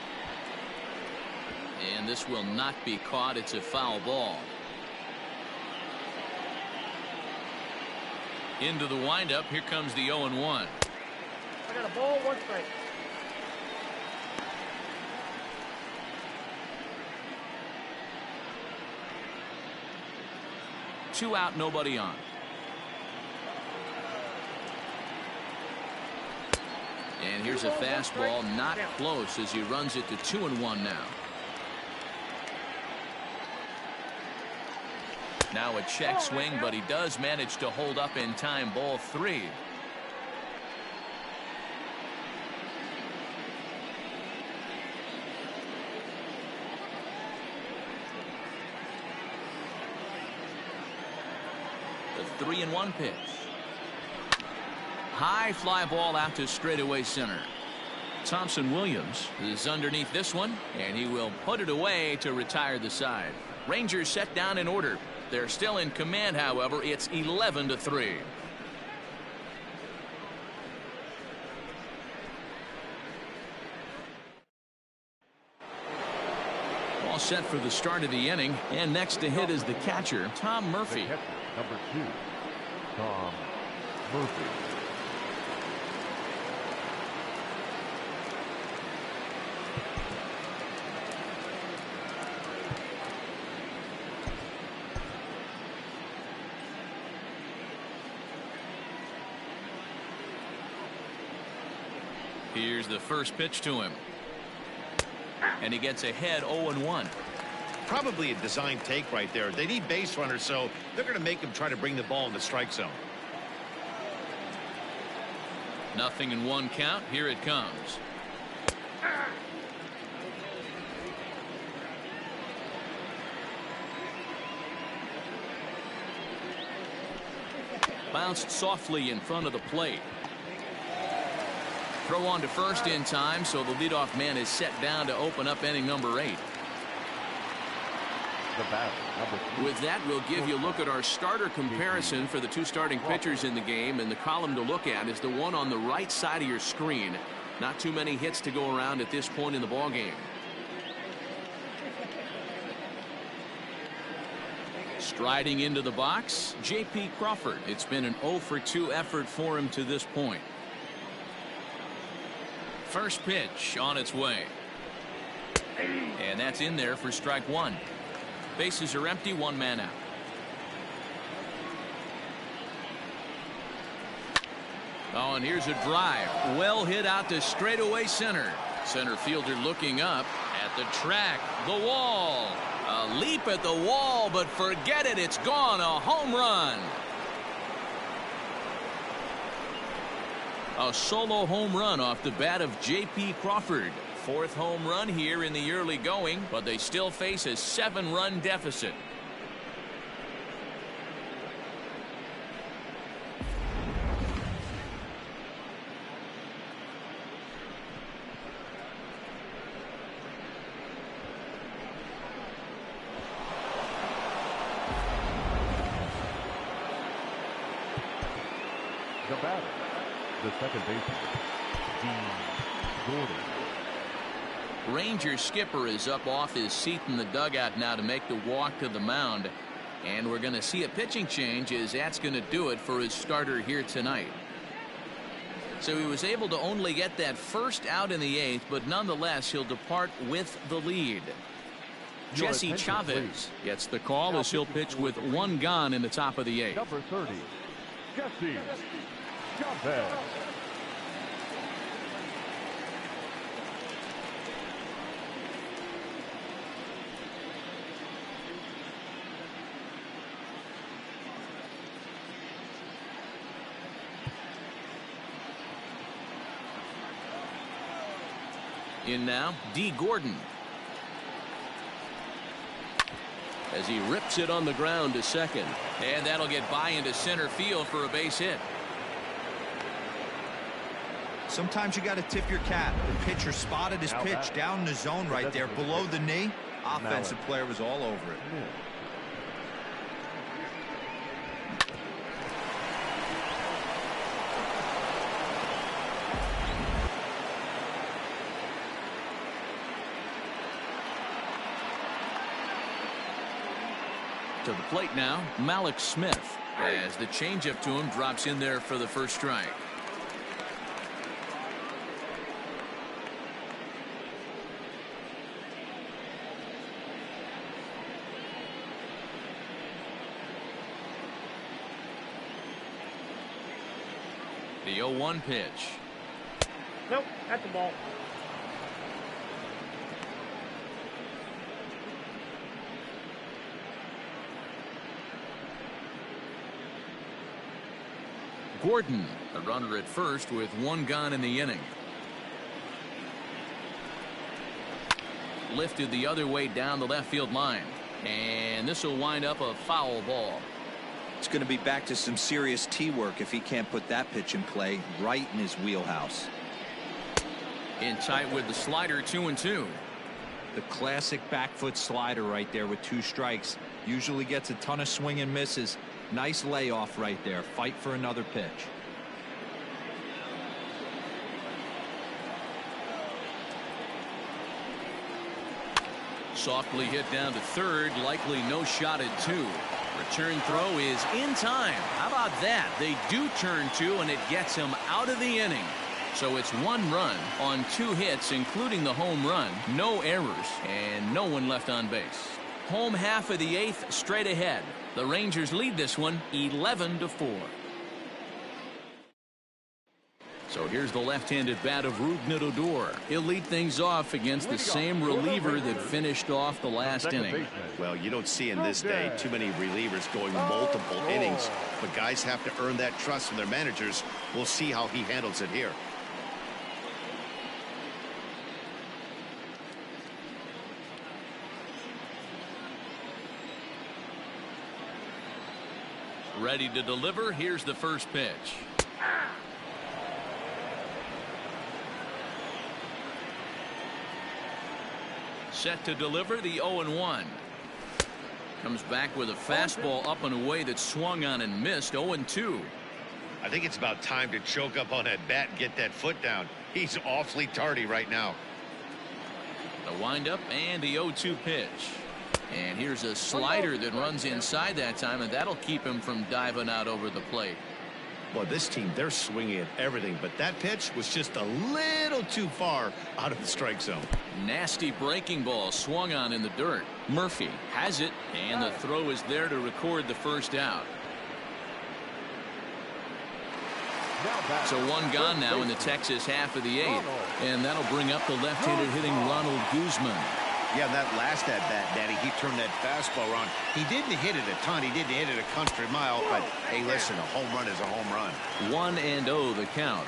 And this will not be caught. It's a foul ball. Into the windup. Here comes the 0-1. I got a ball, 1 strike. 2 out, nobody on. And here's a fastball not close as he runs it to 2-1 now. Now a check swing, but he does manage to hold up in time. Ball 3. The 3-1 pitch. High fly ball out to straightaway center. Thompson Williams is underneath this one, and he will put it away to retire the side. Rangers set down in order. They're still in command, however. It's 11-3. All set for the start of the inning, and next to hit is the catcher, Tom Murphy. The catcher, number 2, Tom Murphy. Here's the first pitch to him. And he gets ahead 0-1. Probably a design take right there. They need base runners, so they're going to make him try to bring the ball in the strike zone. 0-1 count. Here it comes. Bounced softly in front of the plate. Throw on to first in time, so the leadoff man is set down to open up inning number 8. The batter, number 3. With that, we'll give you a look at our starter comparison for the 2 starting pitchers in the game, and the column to look at is the one on the right side of your screen. Not too many hits to go around at this point in the ballgame. Striding into the box, J.P. Crawford. It's been an 0-for-2 effort for him to this point. First pitch on its way. And that's in there for strike 1. Bases are empty, 1 man out. Oh, and here's a drive. Well hit out to straightaway center. Center fielder looking up at the track. The wall. A leap at the wall, but forget it. It's gone. A home run. A solo home run off the bat of J.P. Crawford. 4th home run here in the early going, but they still face a 7-run deficit. The batter, the second baseman, Gordon. Ranger skipper is up off his seat in the dugout now to make the walk to the mound. And we're going to see a pitching change, as that's going to do it for his starter here tonight. So he was able to only get that first out in the 8th, but nonetheless he'll depart with the lead. Jesse Chavez gets the call as he'll pitch with 1 gone in the top of the 8th. Number 30, Jesse Chavez. In now, D. Gordon. As he rips it on the ground to second. And that'll get by into center field for a base hit. Sometimes you got to tip your cap. The pitcher spotted his pitch down in the zone right there below the knee. Offensive player was all over it. To the plate now, Malik Smith, as the changeup to him drops in there for the first strike. The 0-1 pitch. Nope, that's the ball. Gordon, a runner at first with one gone in the inning. Lifted the other way down the left field line. And this will wind up a foul ball. It's going to be back to some serious tee work if he can't put that pitch in play right in his wheelhouse. In tight with the slider, 2-2. The classic back foot slider right there with 2 strikes. Usually gets a ton of swing and misses. Nice layoff right there. Fight for another pitch. Softly hit down to third, likely no shot at 2. Return throw is in time. How about that? They do turn 2, and it gets him out of the inning. So it's 1 run on 2 hits, including the home run. No errors, and no one left on base. Home half of the 8th, straight ahead. The Rangers lead this one 11-4. So here's the left-handed bat of Rougned Odor. He'll lead things off against the same reliever that finished off the last inning. Well, you don't see in this day too many relievers going multiple innings, but guys have to earn that trust from their managers. We'll see how he handles it here. Ready to deliver. Here's the first pitch. Set to deliver, the 0-1. Comes back with a fastball up and away that swung on and missed. 0-2. I think it's about time to choke up on that bat and get that foot down. He's awfully tardy right now. The windup and the 0-2 pitch. And here's a slider that runs inside that time, and that'll keep him from diving out over the plate. Well, this team, they're swinging at everything, but that pitch was just a little too far out of the strike zone. Nasty breaking ball swung on in the dirt. Murphy has it, and the throw is there to record the first out. So 1 gone now in the Texas half of the 8th, and that'll bring up the left-handed hitting Ronald Guzman. Yeah, that last at-bat, Daddy, he turned that fastball around. He didn't hit it a ton. He didn't hit it a country mile. But, hey, listen, a home run is a home run. 1-0 the count.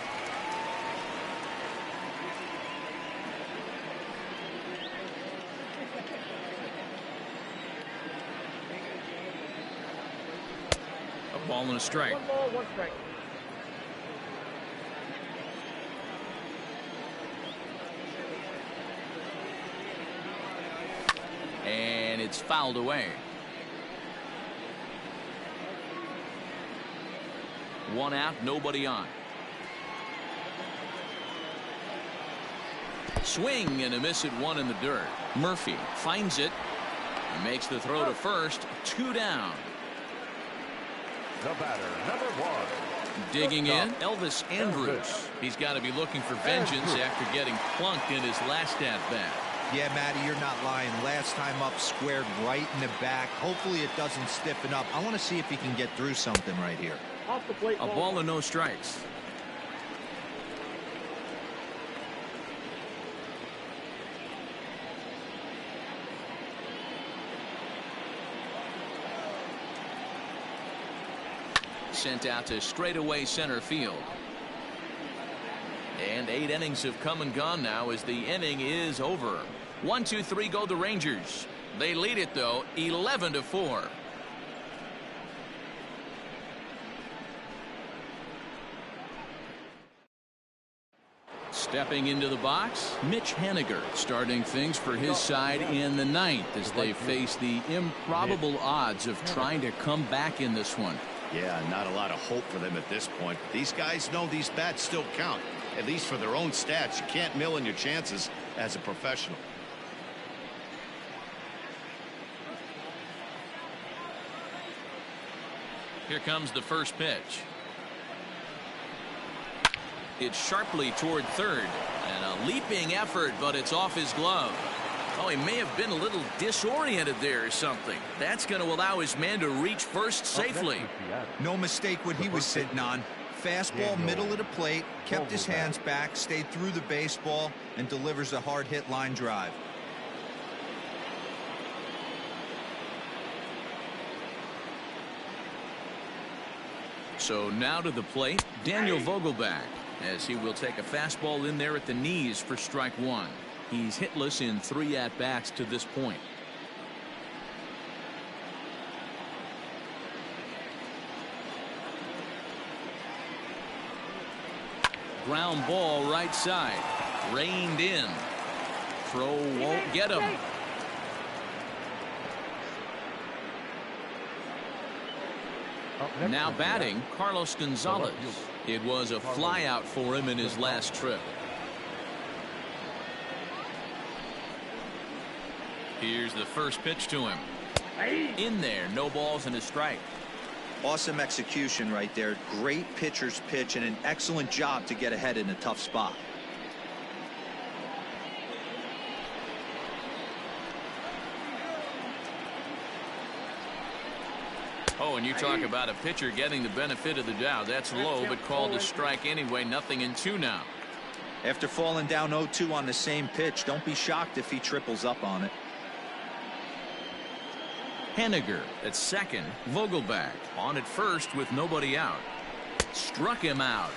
A ball and a strike. 1 ball, 1 strike. And it's fouled away. 1 out, nobody on. Swing and a miss at 1 in the dirt. Murphy finds it. He makes the throw to first. 2 down. The batter, number 1. Digging in, Elvis Andrus. He's got to be looking for vengeance after getting plunked in his last at-bat. Yeah, Matty, you're not lying. Last time up, squared right in the back. Hopefully it doesn't stiffen up. I want to see if he can get through something right here. Off the plate. A ball and no strikes. Sent out to straightaway center field. And 8 innings have come and gone now as the inning is over. 1, 2, 3 go the Rangers. They lead it though 11-4. Stepping into the box, Mitch Haniger starting things for his side in the 9th as they face the improbable odds of trying to come back in this one. Yeah, not a lot of hope for them at this point. These guys know these bats still count, at least for their own stats. You can't mill in your chances as a professional. Here comes the first pitch. It's sharply toward third, and a leaping effort, but it's off his glove. Oh, he may have been a little disoriented there or something. That's going to allow his man to reach first safely. No mistake what he was sitting on. Fastball, middle of the plate, kept his hands back, stayed through the baseball, and delivers a hard hit line drive. So now to the plate, Daniel Vogelback, as he will take a fastball in there at the knees for strike one. He's hitless in 3 at-bats to this point. Ground ball right side. Reined in. Throw won't get him. Now batting, Carlos Gonzalez. It was a flyout for him in his last trip. Here's the first pitch to him. In there, no balls and a strike. Awesome execution right there. Great pitcher's pitch and an excellent job to get ahead in a tough spot. Oh, and you talk about a pitcher getting the benefit of the doubt. That's low, but called a strike anyway. 0-2 now. After falling down 0-2 on the same pitch, don't be shocked if he triples up on it. Henniger at second. Vogelback on at first with nobody out. Struck him out.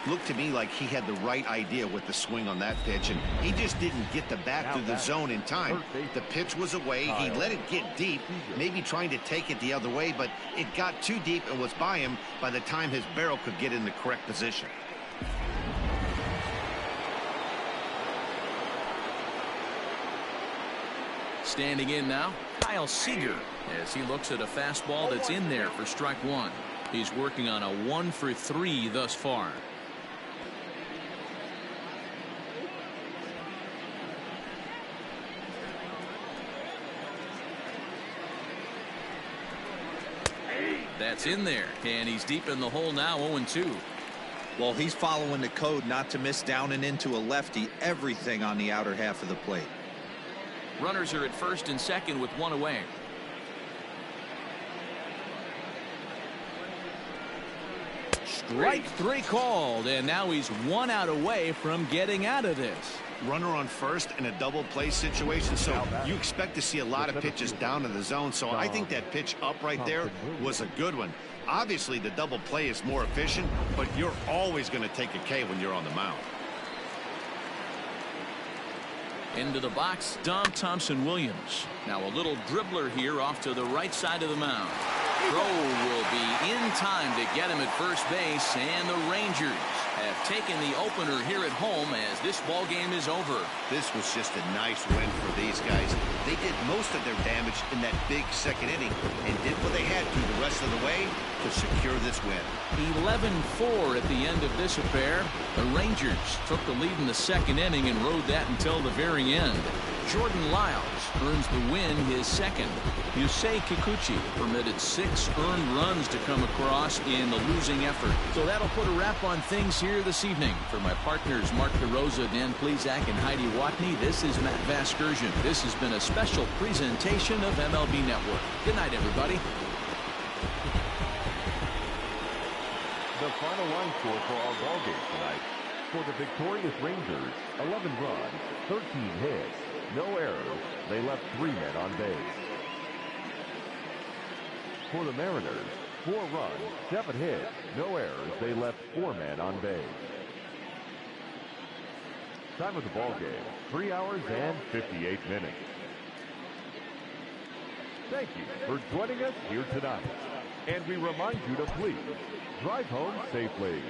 Looked to me like he had the right idea with the swing on that pitch, and he just didn't get the bat through the zone in time. The pitch was away. He let it get deep, maybe trying to take it the other way, but it got too deep and was by him by the time his barrel could get in the correct position. Standing in now, Kyle Seager, as he looks at a fastball that's in there for strike one. He's working on a 1-for-3 thus far. That's in there, and he's deep in the hole now, 0-2. Well, he's following the code not to miss down and into a lefty. Everything on the outer half of the plate. Runners are at first and second with one away. Strike 3 called, and now he's 1 out away from getting out of this. Runner on first in a double play situation, so you expect to see a lot of pitches down in the zone. So I think that pitch up right there was a good one. Obviously, the double play is more efficient, but you're always going to take a K when you're on the mound. Into the box, Dom Thompson-Williams. Now a little dribbler here off to the right side of the mound. Throw will be in time to get him at first base, and the Rangers have taken the opener here at home as this ball game is over. This was just a nice win for these guys. They did most of their damage in that big second inning and did what they had to the rest of the way to secure this win. 11-4 at the end of this affair. The Rangers took the lead in the second inning and rode that until the very end. Jordan Lyles earns the win, his second. Yusei Kikuchi permitted 6 earned runs to come across in the losing effort. So that'll put a wrap on things here this evening. For my partners Mark DeRosa, Dan Plesac, and Heidi Watney, this is Matt Vasgersian. This has been a special presentation of MLB Network. Good night, everybody. The final line score for our ballgame tonight. For the victorious Rangers, 11 runs, 13 hits, no errors. They left 3 men on base. For the Mariners, 4 runs, 7 hits, no errors. They left 4 men on base. Time of the ball game, 3 hours and 58 minutes. Thank you for joining us here tonight. And we remind you to please drive home safely.